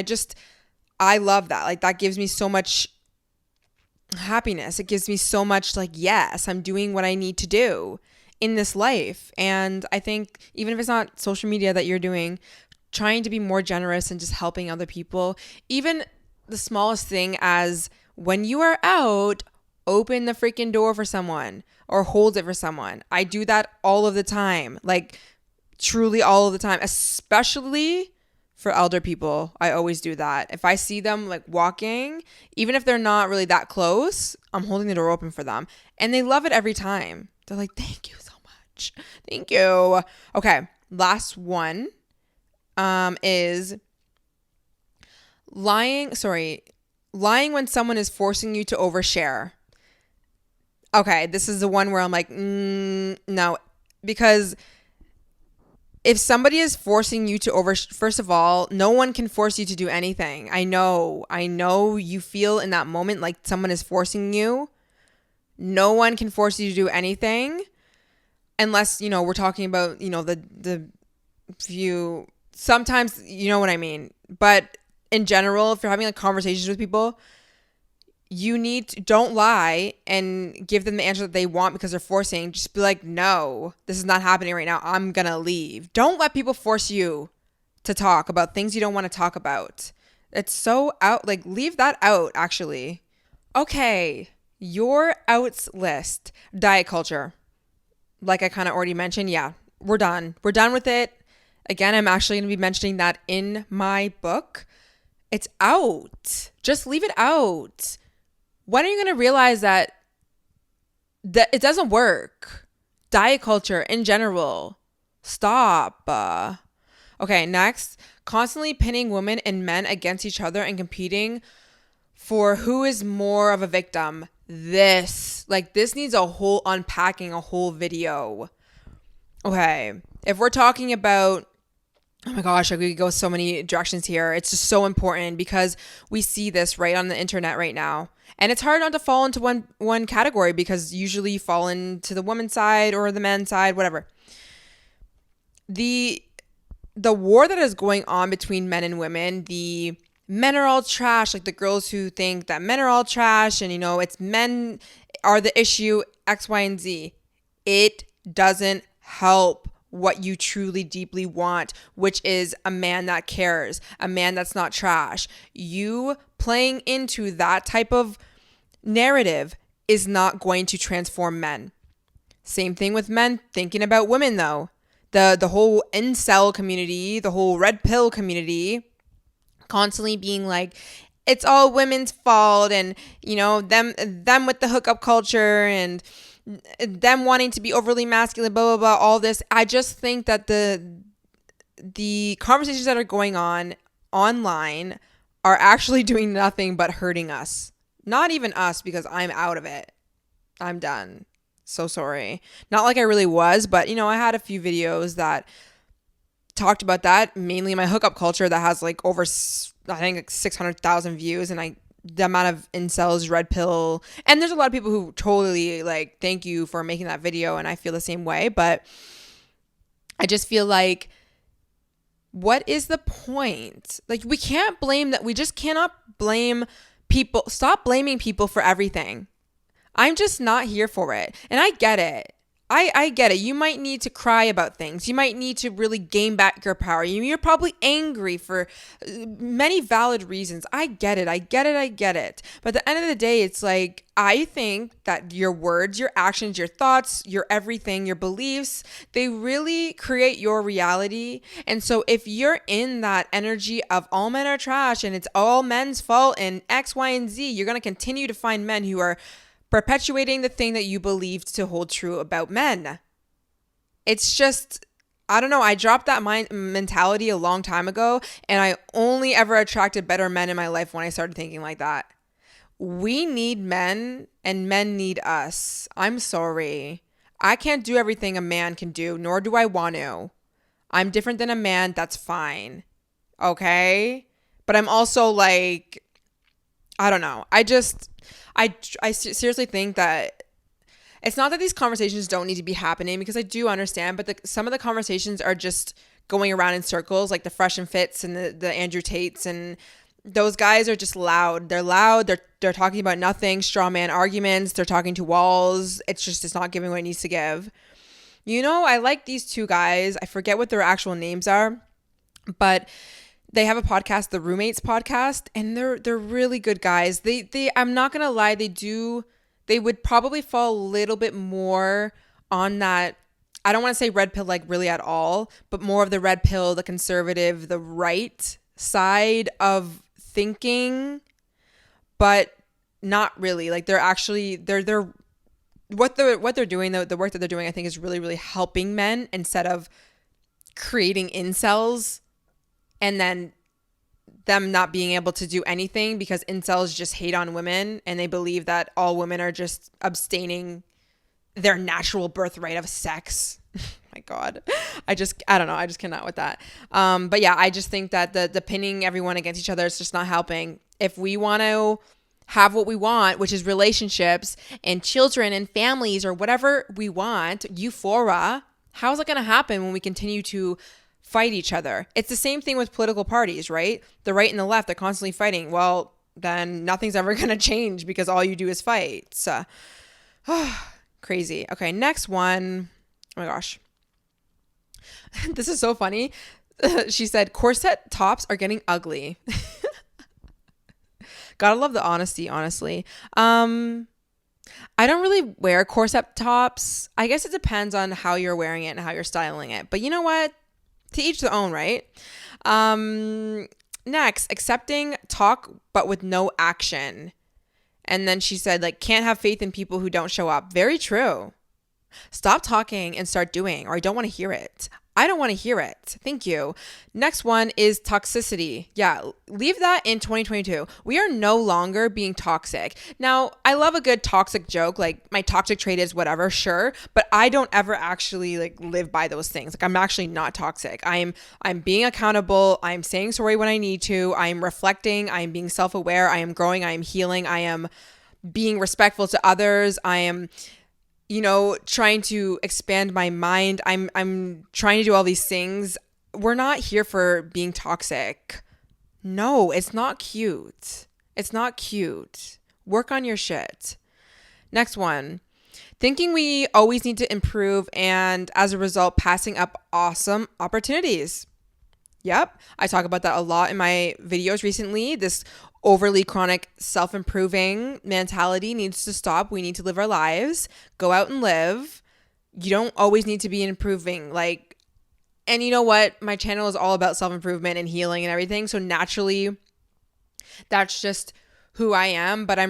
I love that. Like, that gives me so much happiness. It gives me so much like, yes, I'm doing what I need to do in this life. And I think even if it's not social media that you're doing, trying to be more generous and just helping other people, even the smallest thing as when you are out, open the freaking door for someone or hold it for someone. I do that all of the time. Like, truly all of the time, especially for elder people. I always do that. If I see them like walking, even if they're not really that close, I'm holding the door open for them. And they love it every time. They're like, thank you so much. Thank you. Okay. Last one is lying when someone is forcing you to overshare. Okay. This is the one where I'm like, no, because if somebody is forcing you to first of all, no one can force you to do anything. I know you feel in that moment like someone is forcing you. No one can force you to do anything unless, we're talking about, the few, sometimes, you know what I mean. But in general, if you're having like conversations with people, don't lie and give them the answer that they want because they're forcing. Just be like, no, this is not happening right now. I'm going to leave. Don't let people force you to talk about things you don't want to talk about. It's so out, like leave that out actually. Okay. Your outs list, diet culture. Like I kind of already mentioned, yeah, we're done. We're done with it. Again, I'm actually going to be mentioning that in my book. It's out. Just leave it out. When are you going to realize that it doesn't work? Diet culture in general. Stop. Okay, next. Constantly pitting women and men against each other and competing for who is more of a victim. This needs a whole unpacking, a whole video. Okay, if we're talking about, oh my gosh, I could go so many directions here. It's just so important because we see this right on the internet right now. And it's hard not to fall into one category because usually you fall into the woman's side or the men's side, whatever. The war that is going on between men and women, the men are all trash, like the girls who think that men are all trash and, it's men are the issue, X, Y, and Z. It doesn't help what you truly deeply want, which is a man that cares, a man that's not trash. You playing into that type of narrative is not going to transform men. Same thing with men thinking about women though. The whole incel community, the whole red pill community, constantly being like, it's all women's fault and, them with the hookup culture and them wanting to be overly masculine, blah, blah, blah, all this. I just think that the conversations that are going on online are actually doing nothing but hurting us. Not even us, because I'm out of it. I'm done. So sorry. Not like I really was, but, I had a few videos that talked about that, mainly my hookup culture that has like over, I think, like 600,000 views, and the amount of incels, red pill, and there's a lot of people who totally like, thank you for making that video, and I feel the same way, but I just feel like, what is the point? Like, we can't blame that. We just cannot blame people. Stop blaming people for everything. I'm just not here for it. And I get it. I get it. You might need to cry about things. You might need to really gain back your power. You're probably angry for many valid reasons. I get it. But at the end of the day, it's like, I think that your words, your actions, your thoughts, your everything, your beliefs, they really create your reality. And so if you're in that energy of all men are trash and it's all men's fault and X, Y, and Z, you're going to continue to find men who are perpetuating the thing that you believed to hold true about men. It's just, I don't know. I dropped that mentality a long time ago, and I only ever attracted better men in my life when I started thinking like that. We need men, and men need us. I'm sorry. I can't do everything a man can do, nor do I want to. I'm different than a man. That's fine. Okay? But I'm also like, I don't know. I seriously think that it's not that these conversations don't need to be happening, because I do understand, but some of the conversations are just going around in circles, like the Fresh and Fits and the Andrew Tates, and those guys are just loud. They're loud. They're talking about nothing, straw man arguments. They're talking to walls. It's not giving what it needs to give. I like these two guys. I forget what their actual names are, but they have a podcast, the Roommates podcast, and they're really good guys. They I'm not gonna lie, they would probably fall a little bit more on that. I don't want to say red pill like really at all, but more of the red pill, the conservative, the right side of thinking, but not really. Like they're what they're doing, the work that they're doing, I think is really, really helping men instead of creating incels and then them not being able to do anything because incels just hate on women and they believe that all women are just abstaining their natural birthright of sex. my God. I don't know. I just cannot with that. But yeah, I just think that the pinning everyone against each other is just not helping. If we want to have what we want, which is relationships and children and families or whatever we want, euphoria, how's it going to happen when we continue to fight each other? It's the same thing with political parties, right? The right and the left, they're constantly fighting. Well, then nothing's ever going to change because all you do is fight. So, crazy. Okay, next one. Oh my gosh. This is so funny. She said, corset tops are getting ugly. Gotta love the honesty, honestly. I don't really wear corset tops. I guess it depends on how you're wearing it and how you're styling it. But you know what? To each their own, right? Next, accepting talk but with no action. And then she said, like, can't have faith in people who don't show up. Very true. Stop talking and start doing, or I don't want to hear it. I don't want to hear it. Thank you. Next one is toxicity. Yeah, leave that in 2022. We are no longer being toxic. Now, I love a good toxic joke, like my toxic trait is whatever, sure, but I don't ever actually like live by those things. Like I'm actually not toxic. I'm being accountable. I'm saying sorry when I need to. I'm reflecting. I'm being self-aware. I am growing. I am healing. I am being respectful to others. I am trying to expand my mind. I'm trying to do all these things. We're not here for being toxic. No, it's not cute. It's not cute. Work on your shit. Next one. Thinking we always need to improve and as a result, passing up awesome opportunities. Yep. I talk about that a lot in my videos recently. This overly chronic self-improving mentality needs to stop. We need to live our lives, go out and live. You don't always need to be improving. And you know what? My channel is all about self-improvement and healing and everything. So naturally, that's just who I am. But I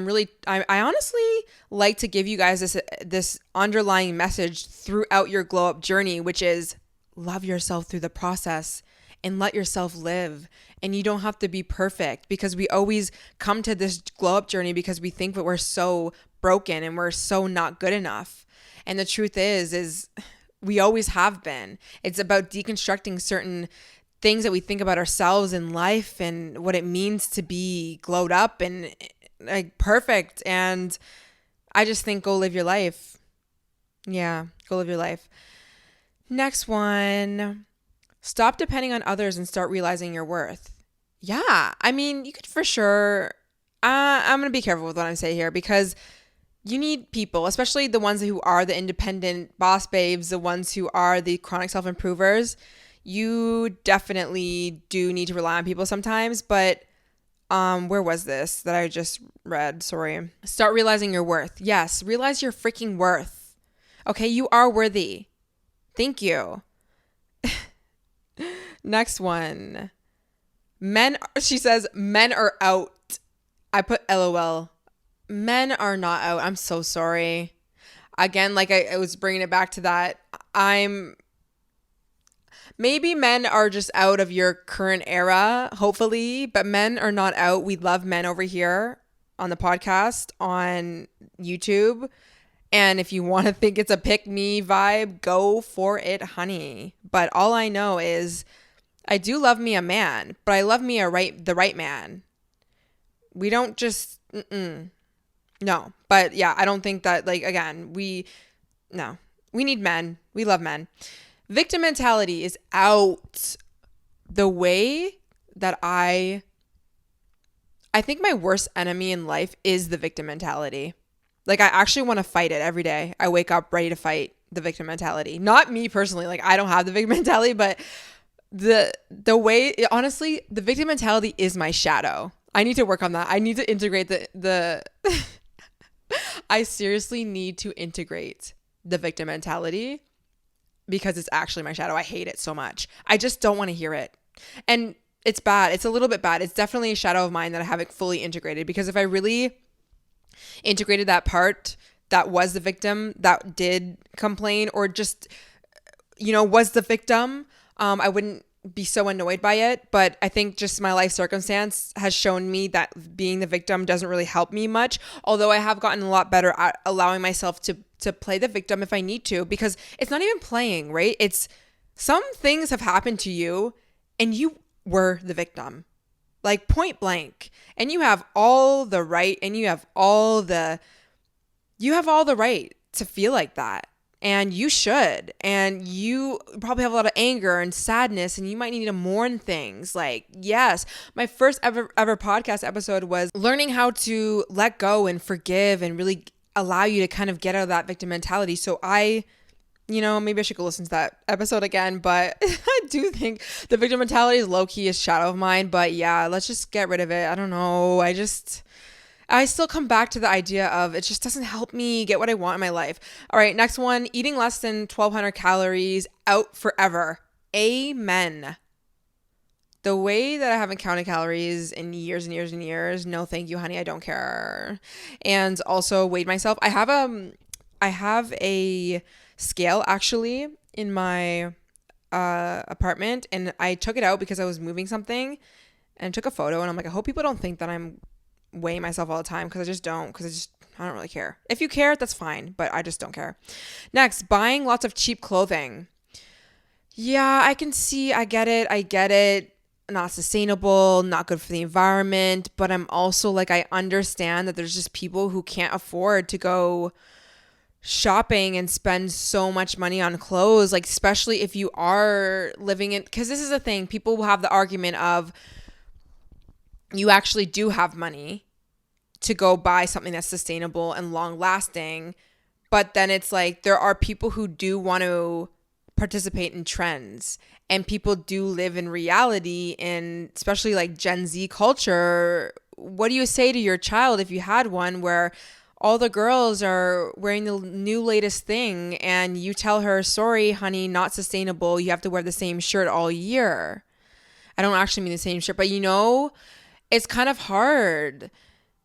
honestly like to give you guys this underlying message throughout your glow up journey, which is love yourself through the process and let yourself live. And you don't have to be perfect, because we always come to this glow up journey because we think that we're so broken and we're so not good enough. And the truth is we always have been. It's about deconstructing certain things that we think about ourselves in life and what it means to be glowed up and like perfect. And I just think go live your life. Yeah, go live your life. Next one. Stop depending on others and start realizing your worth. Yeah, I mean, you could for sure. I'm going to be careful with what I'm saying here, because you need people, especially the ones who are the independent boss babes, the ones who are the chronic self-improvers. You definitely do need to rely on people sometimes, but where was this that I just read? Sorry. Start realizing your worth. Yes, realize your freaking worth. Okay, you are worthy. Thank you. Next one. She says, men are out. I put LOL. Men are not out. I'm so sorry. Again, like I was bringing it back to that. Maybe men are just out of your current era, hopefully, but men are not out. We love men over here on the podcast, on YouTube. And if you want to think it's a pick me vibe, go for it, honey. But all I know is I do love me a man, but I love me the right man. We don't just, no. But yeah, I don't think that, again, we need men. We love men. Victim mentality is out. The way that I think my worst enemy in life is the victim mentality. I actually want to fight it every day. I wake up ready to fight the victim mentality. Not me personally. I don't have the victim mentality, but the way, honestly, the victim mentality is my shadow. I need to work on that. I need to integrate the I seriously need to integrate the victim mentality, because it's actually my shadow. I hate it so much. I just don't want to hear it. And it's bad. It's a little bit bad. It's definitely a shadow of mine that I haven't fully integrated, because if I really integrated that part that was the victim, that did complain, or just, was the victim, I wouldn't be so annoyed by it, but I think just my life circumstance has shown me that being the victim doesn't really help me much. Although I have gotten a lot better at allowing myself to play the victim if I need to, because it's not even playing, right? It's some things have happened to you and you were the victim, like point blank, and you have all the right and you have all the right to feel like that. And you should. And you probably have a lot of anger and sadness, and you might need to mourn things. Like, yes, my first ever podcast episode was learning how to let go and forgive and really allow you to kind of get out of that victim mentality. So maybe I should go listen to that episode again, but I do think the victim mentality is low-key a shadow of mine. But yeah, let's just get rid of it. I don't know. I still come back to the idea of it just doesn't help me get what I want in my life. All right, next one, eating less than 1,200 calories out forever. Amen. The way that I haven't counted calories in years and years and years, no thank you, honey, I don't care. And also weighed myself. I have a scale actually in my apartment, and I took it out because I was moving something and took a photo, and I'm like, I hope people don't think that I'm weighing myself all the time, because I just don't, I don't really care. If you care, that's fine, but I just don't care. Next, buying lots of cheap clothing. Yeah, I get it. Not sustainable, not good for the environment, but I'm also like, I understand that there's just people who can't afford to go shopping and spend so much money on clothes, like especially if you are living in, because this is the thing, people will have the argument of you actually do have money to go buy something that's sustainable and long lasting. But then it's like, there are people who do want to participate in trends, and people do live in reality, and especially like Gen Z culture. What do you say to your child if you had one where all the girls are wearing the new latest thing, and you tell her, sorry, honey, not sustainable. You have to wear the same shirt all year. I don't actually mean the same shirt, but it's kind of hard.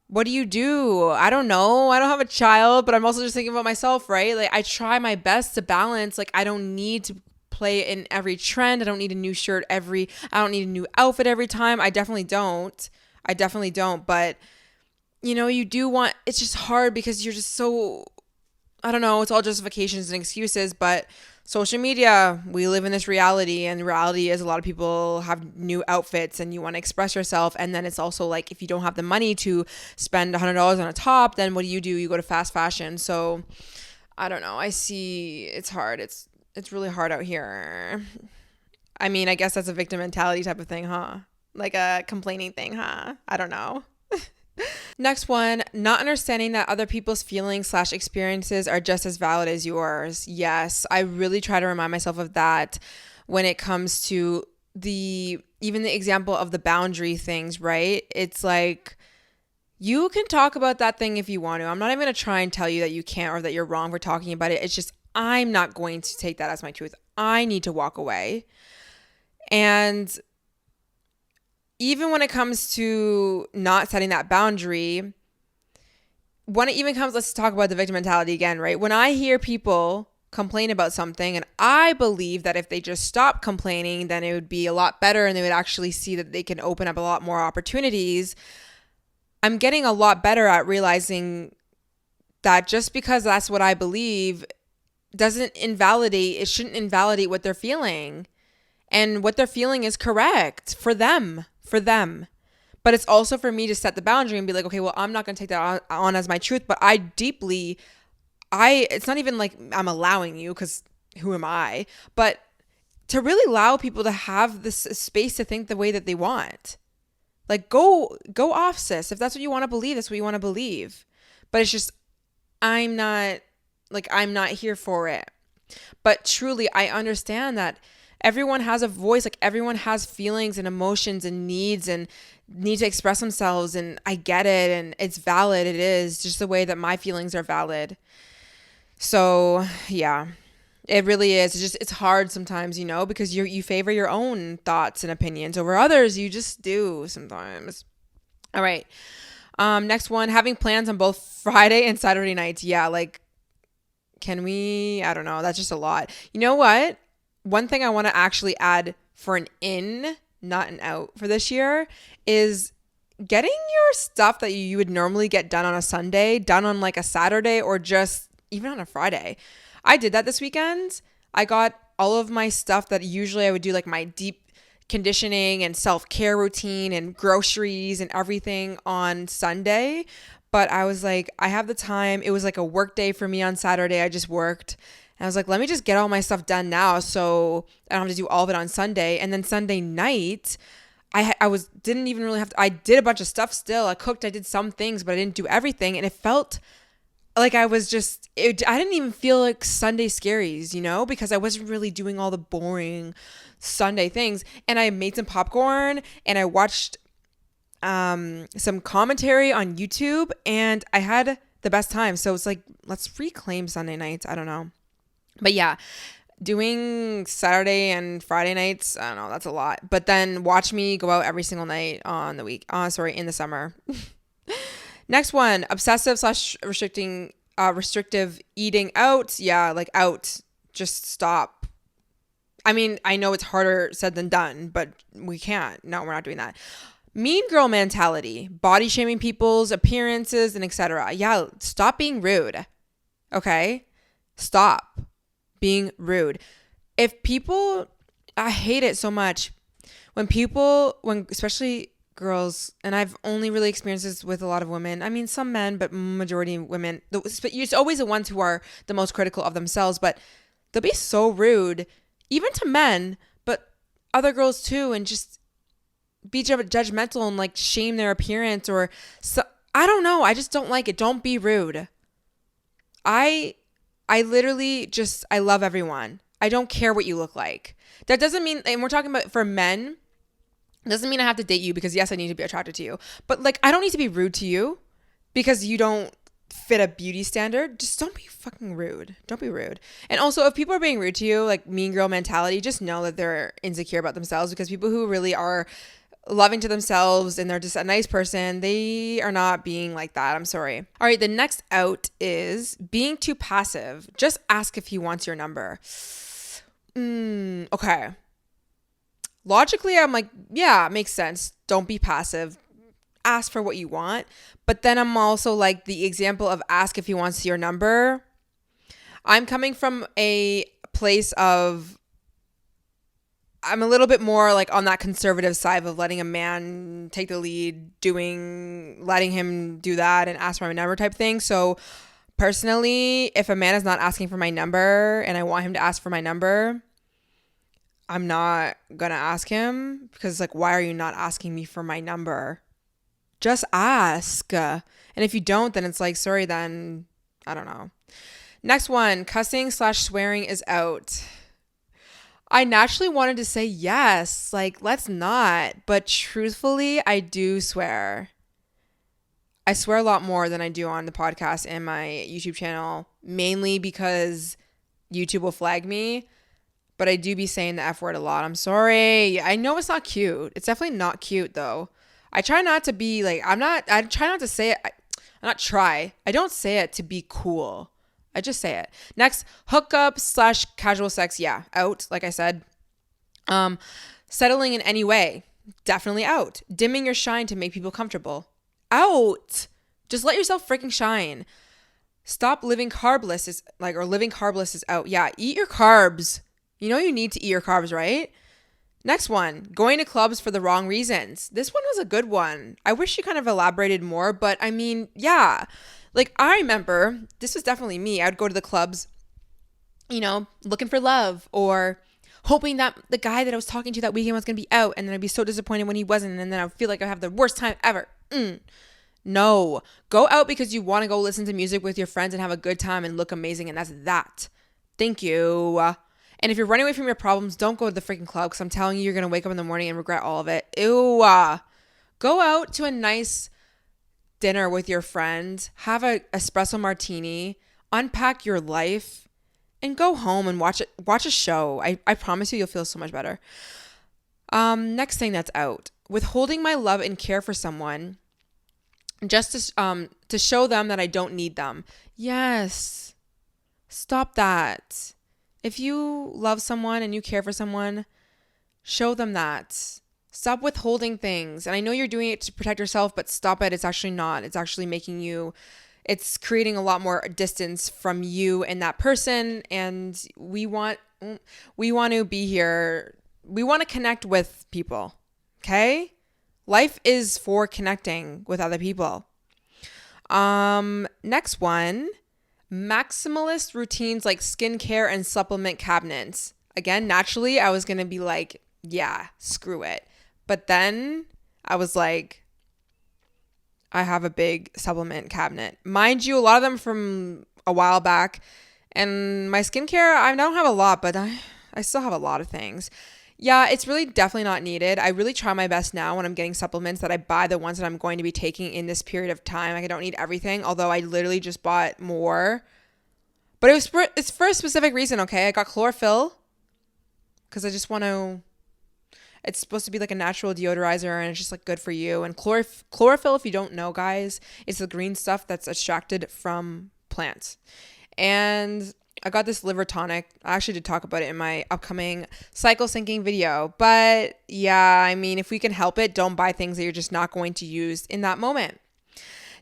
What do you do? I don't know. I don't have a child, but I'm also just thinking about myself, right? Like, I try my best to balance. Like, I don't need to play in every trend. I don't need a new shirt I don't need a new outfit every time. I definitely don't. But, you do want, it's just hard because you're just so, I don't know, it's all justifications and excuses, but social media, we live in this reality, and reality is a lot of people have new outfits and you want to express yourself. And then it's also like, if you don't have the money to spend $100 on a top, then what do? You go to fast fashion. So I don't know. I see it's hard. It's really hard out here. I mean, I guess that's a victim mentality type of thing, huh? Like a complaining thing, huh? I don't know. Next one, not understanding that other people's feelings/experiences are just as valid as yours. Yes, I really try to remind myself of that when it comes to even the example of the boundary things, right? It's like, you can talk about that thing if you want to. I'm not even going to try and tell you that you can't or that you're wrong for talking about it. It's just, I'm not going to take that as my truth. I need to walk away. And even when it comes to not setting that boundary, when it even comes, let's talk about the victim mentality again, right? When I hear people complain about something, and I believe that if they just stop complaining, then it would be a lot better, and they would actually see that they can open up a lot more opportunities. I'm getting a lot better at realizing that just because that's what I believe shouldn't invalidate what they're feeling. And what they're feeling is correct for them. But it's also for me to set the boundary and be like, okay, well, I'm not going to take that on as my truth, but it's not even like I'm allowing you, because who am I? But to really allow people to have this space to think the way that they want. Like, go off, sis. If that's what you want to believe, that's what you want to believe. But it's just, I'm not here for it. But truly, I understand that everyone has a voice, like everyone has feelings and emotions and needs and need to express themselves, and I get it, and it's valid. It is just the way that my feelings are valid. So yeah, it really is. It's hard sometimes, because you favor your own thoughts and opinions over others. You just do sometimes. All right. Next one, having plans on both Friday and Saturday nights. Yeah, like, can we? I don't know. That's just a lot. You know what? one thing I want to actually add for an in, not an out for this year, is getting your stuff that you would normally get done on a Sunday, done on like a Saturday or just even on a Friday. I did that this weekend. I got all of my stuff that usually I would do, like my deep conditioning and self-care routine and groceries and everything on Sunday. But I was like, I have the time. It was like a work day for me on Saturday. I just worked. And I was like, let me just get all my stuff done now so I don't have to do all of it on Sunday. And then Sunday night, didn't even really have to, I did a bunch of stuff still. I cooked, I did some things, but I didn't do everything. And it felt like I didn't even feel like Sunday scaries, because I wasn't really doing all the boring Sunday things. And I made some popcorn and I watched some commentary on YouTube and I had the best time. So it's like, let's reclaim Sunday nights. I don't know. But yeah, doing Saturday and Friday nights, I don't know, that's a lot. But then watch me go out every single night on the week. In the summer. Next one, obsessive/restrictive eating out. Yeah, like out. Just stop. I mean, I know it's harder said than done, but we can't. No, we're not doing that. Mean girl mentality, body shaming people's appearances and etc. Yeah, stop being rude. Okay? Stop being rude. I hate it so much when especially girls, and I've only really experienced this with a lot of women. I mean, some men, but majority women. It's always the ones who are the most critical of themselves, but they'll be so rude, even to men, but other girls too, and just be judgmental and like shame their appearance or so. I don't know. I just don't like it. Don't be rude. I literally I love everyone. I don't care what you look like. That doesn't mean, and we're talking about for men, doesn't mean I have to date you because yes, I need to be attracted to you. But like, I don't need to be rude to you because you don't fit a beauty standard. Just don't be fucking rude. Don't be rude. And also, if people are being rude to you, like mean girl mentality, just know that they're insecure about themselves, because people who really are loving to themselves and they're just a nice person, they are not being like that. I'm sorry. All right, the next out is being too passive. Just ask if he wants your number. Okay. Logically, I'm like, yeah, it makes sense. Don't be passive. Ask for what you want. But then I'm also like the example of ask if he wants your number. I'm coming from a place of, I'm a little bit more like on that conservative side of letting a man take the lead, letting him do that and ask for my number type thing. So personally, if a man is not asking for my number and I want him to ask for my number, I'm not gonna ask him, because like, why are you not asking me for my number? Just ask. And if you don't, then it's like, sorry, then I don't know. Next one, cussing/swearing is out. I naturally wanted to say yes, like let's not, but truthfully, I do swear. I swear a lot more than I do on the podcast and my YouTube channel, mainly because YouTube will flag me, but I do be saying the F word a lot. I'm sorry. I know it's not cute. It's definitely not cute though. I try not to be like, I try not to say it. I don't say it to be cool. I just say it. Next, hookup/casual sex. Yeah, out, like I said. Settling in any way. Definitely out. Dimming your shine to make people comfortable. Out. Just let yourself freaking shine. Stop living carbless living carbless is out. Yeah, eat your carbs. You know you need to eat your carbs, right? Next one, going to clubs for the wrong reasons. This one was a good one. I wish you kind of elaborated more, but I mean, yeah. Like, I remember, this was definitely me. I would go to the clubs, looking for love or hoping that the guy that I was talking to that weekend was going to be out, and then I'd be so disappointed when he wasn't, and then I'd feel like I'd have the worst time ever. No. Go out because you want to go listen to music with your friends and have a good time and look amazing, and that's that. Thank you. And if you're running away from your problems, don't go to the freaking club, because I'm telling you, you're going to wake up in the morning and regret all of it. Ew. Go out to a nice dinner with your friend, have a espresso martini, unpack your life, and go home and watch a show. I promise you'll feel so much better. Next thing that's out, withholding my love and care for someone just to show them that I don't need them. Yes. Stop that. If you love someone and you care for someone, show them that. Stop withholding things. And I know you're doing it to protect yourself, but stop it. It's actually not. It's actually it's creating a lot more distance from you and that person. And we want to be here. We want to connect with people. Okay? Life is for connecting with other people. Next one, maximalist routines like skincare and supplement cabinets. Again, naturally, I was going to be like, yeah, screw it. But then I was like, I have a big supplement cabinet. Mind you, a lot of them from a while back. And my skincare, I don't have a lot, but I still have a lot of things. Yeah, it's really definitely not needed. I really try my best now when I'm getting supplements that I buy the ones that I'm going to be taking in this period of time. Like I don't need everything, although I literally just bought more. But it's for a specific reason, okay? I got chlorophyll because I just want to... It's supposed to be like a natural deodorizer and it's just like good for you. And chlorophyll, if you don't know, guys, it's the green stuff that's extracted from plants. And I got this liver tonic. I actually did talk about it in my upcoming cycle syncing video. But yeah, I mean, if we can help it, don't buy things that you're just not going to use in that moment.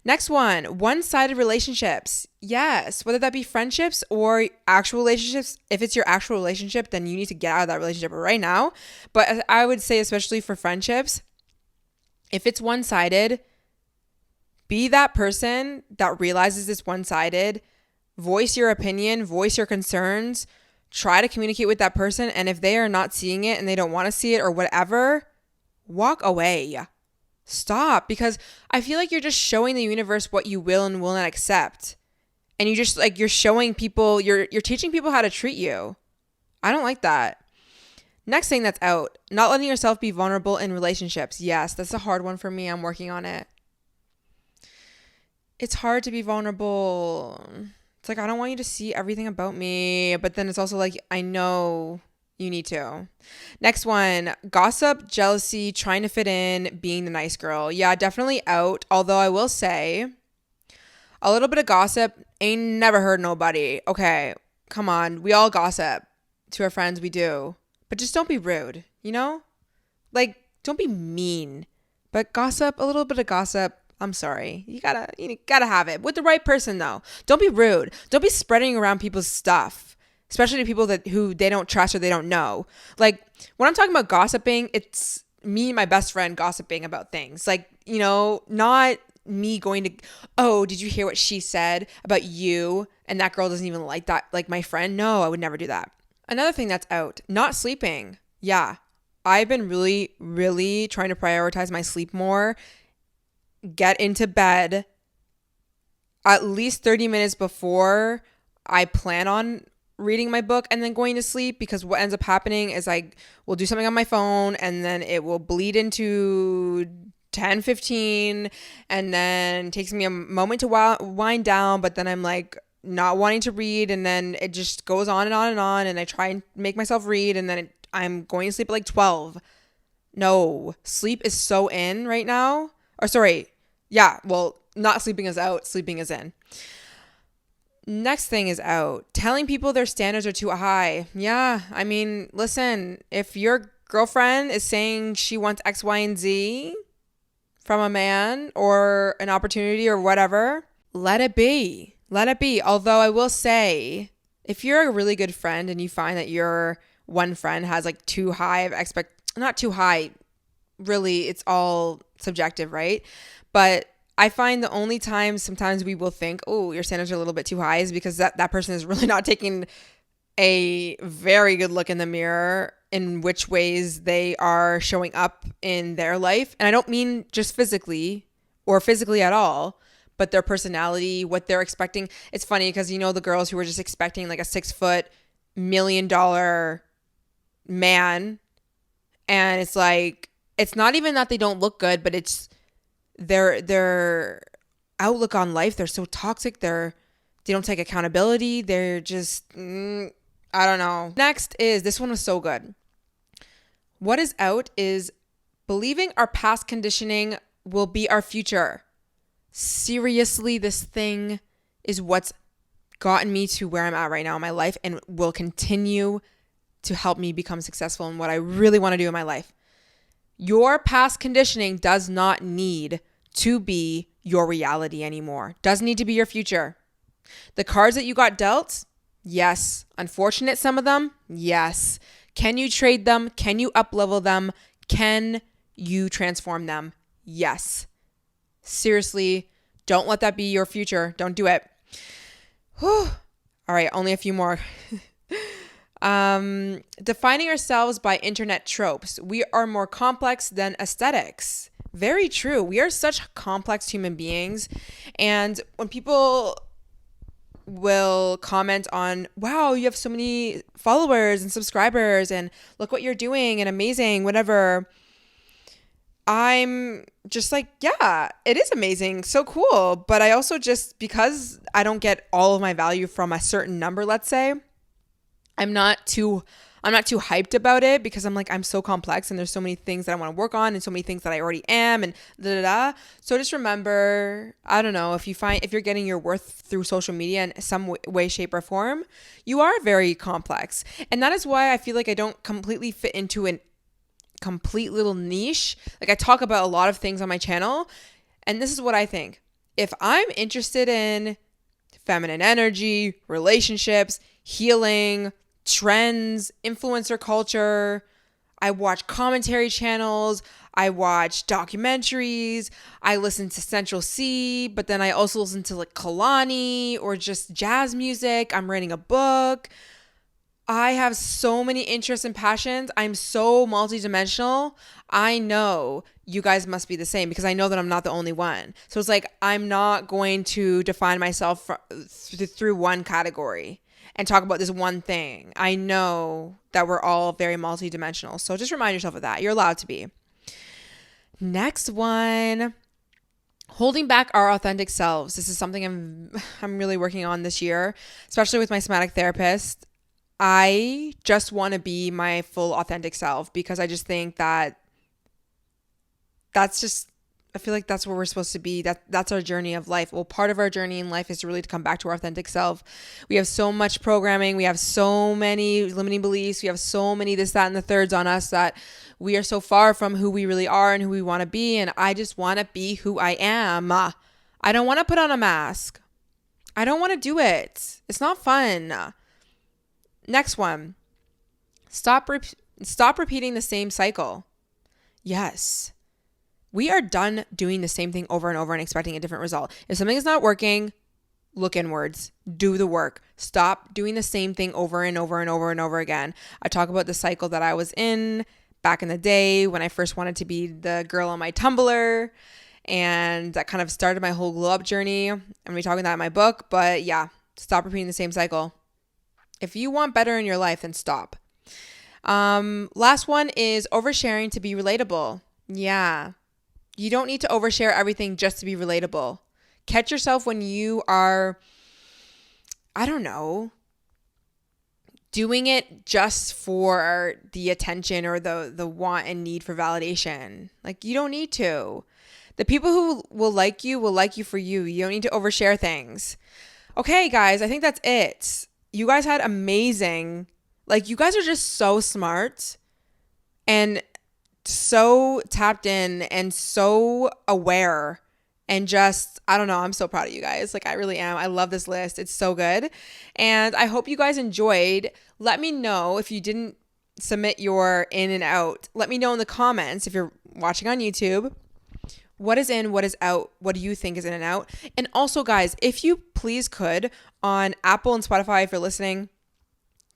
Next one-sided relationships. Yes, whether that be friendships or actual relationships. If it's your actual relationship, then you need to get out of that relationship right now. But I would say, especially for friendships, if it's one-sided, be that person that realizes it's one-sided. Voice your opinion, voice your concerns, try to communicate with that person. And if they are not seeing it and they don't want to see it or whatever, walk away. Stop, because I feel like you're just showing the universe what you will and will not accept. And you just like, you're showing people, you're teaching people how to treat you. I don't like that. Next thing that's out, not letting yourself be vulnerable in relationships. Yes, that's a hard one for me. I'm working on it. It's hard to be vulnerable. It's like, I don't want you to see everything about me. But then it's also like, I know you need to. Next one, gossip, jealousy, trying to fit in, being the nice girl. Yeah, definitely out. Although I will say, a little bit of gossip ain't never hurt nobody. Okay, come on. We all gossip to our friends. We do. But just don't be rude, you know? Like, don't be mean. But gossip, a little bit of gossip, I'm sorry. You gotta have it with the right person though. Don't be rude. Don't be spreading around people's stuff, especially to people who they don't trust or they don't know. Like when I'm talking about gossiping, it's me and my best friend gossiping about things. Like, you know, not me going to, oh, did you hear what she said about you? And that girl doesn't even like that, like my friend. No, I would never do that. Another thing that's out, not sleeping. Yeah, I've been really, really trying to prioritize my sleep more. Get into bed at least 30 minutes before I plan on reading my book and then going to sleep, because what ends up happening is I will do something on my phone and then it will bleed into 10:15 and then takes me a moment to wind down, but then I'm like not wanting to read and then it just goes on and on and on and I try and make myself read and then I'm going to sleep at like 12. No, sleep is so in right now. Or sorry, yeah, well, not sleeping is out, sleeping is in. Next thing is out. Telling people their standards are too high. Yeah, I mean, listen, if your girlfriend is saying she wants X, Y, and Z from a man or an opportunity or whatever, let it be. Let it be. Although I will say, if you're a really good friend and you find that your one friend has like too high of not too high, really, it's all subjective, right? But I find the only time sometimes we will think, oh, your standards are a little bit too high is because that person is really not taking a very good look in the mirror in which ways they are showing up in their life. And I don't mean just physically or physically at all, but their personality, what they're expecting. It's funny because, you know, the girls who are just expecting like a 6-foot $1 million man, and it's like, it's not even that they don't look good, but it's their outlook on life. They're so toxic. They don't take accountability. They're just, I don't know. Next is, this one was so good. What is out is believing our past conditioning will be our future. Seriously, this thing is what's gotten me to where I'm at right now in my life and will continue to help me become successful in what I really want to do in my life. Your past conditioning does not need to be your reality anymore. Doesn't need to be your future. The cards that you got dealt, yes. Unfortunate, some of them, yes. Can you trade them? Can you up-level them? Can you transform them? Yes. Seriously, don't let that be your future. Don't do it. Whew. All right, only a few more. Defining ourselves by internet tropes. We are more complex than aesthetics. Very true. We are such complex human beings. And when people will comment on, wow, you have so many followers and subscribers and look what you're doing and amazing, whatever, I'm just like, yeah, it is amazing. So cool. But I also just, because I don't get all of my value from a certain number, let's say, I'm not too hyped about it because I'm like, I'm so complex and there's so many things that I want to work on and so many things that I already am and da da da. So just remember, I don't know, if you're getting your worth through social media in some way, shape, or form, you are very complex. And that is why I feel like I don't completely fit into an complete little niche. Like I talk about a lot of things on my channel, and this is what I think. If I'm interested in feminine energy, relationships, healing, trends, influencer culture, I watch commentary channels, I watch documentaries, I listen to Central C, but then I also listen to like Kalani or just jazz music. I'm writing a book. I have so many interests and passions. I'm so multidimensional. I know you guys must be the same because I know that I'm not the only one. So it's like, I'm not going to define myself through one category and talk about this one thing. I know that we're all very multidimensional. So just remind yourself of that. You're allowed to be. Next one, holding back our authentic selves. This is something I'm really working on this year, especially with my somatic therapist. I just want to be my full authentic self because I just think that I feel like that's where we're supposed to be. That's our journey of life. Well, part of our journey in life is to really come back to our authentic self. We have so much programming. We have so many limiting beliefs. We have so many this, that, and the thirds on us that we are so far from who we really are and who we want to be. And I just want to be who I am. I don't want to put on a mask. I don't want to do it. It's not fun. Next one. Stop repeating the same cycle. Yes. We are done doing the same thing over and over and expecting a different result. If something is not working, look inwards. Do the work. Stop doing the same thing over and over and over and over again. I talk about the cycle that I was in back in the day when I first wanted to be the girl on my Tumblr. And that kind of started my whole glow up journey. I'm going to be talking that in my book. But yeah, stop repeating the same cycle. If you want better in your life, then stop. Last one is oversharing to be relatable. Yeah. You don't need to overshare everything just to be relatable. Catch yourself when you are, I don't know, doing it just for the attention or the want and need for validation. Like, you don't need to. The people who will like you for you. You don't need to overshare things. Okay, guys, I think that's it. You guys had amazing, like, you guys are just so smart and so tapped in and so aware and just, I don't know, I'm so proud of you guys. Like, I really am. I love this list. It's so good. And I hope you guys enjoyed. Let me know if you didn't submit your in and out. Let me know in the comments if you're watching on YouTube. What is in, what is out? What do you think is in and out? And also, guys, if you please could, on Apple and Spotify, if you're listening,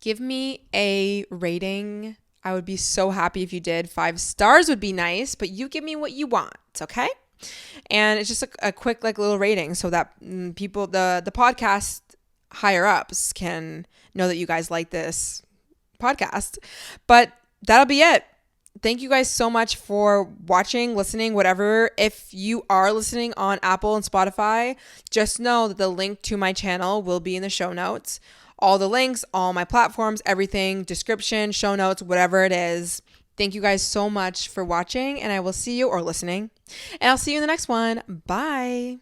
give me a rating. I would be so happy if you did. 5 stars would be nice, but you give me what you want, okay? And it's just a quick, like, little rating so that people, the podcast higher ups can know that you guys like this podcast. But that'll be it. Thank you guys so much for watching, listening, whatever. If you are listening on Apple and Spotify, just know that the link to my channel will be in the show notes. All the links, all my platforms, everything, description, show notes, whatever it is. Thank you guys so much for watching, and I will see you, or listening, and I'll see you in the next one. Bye.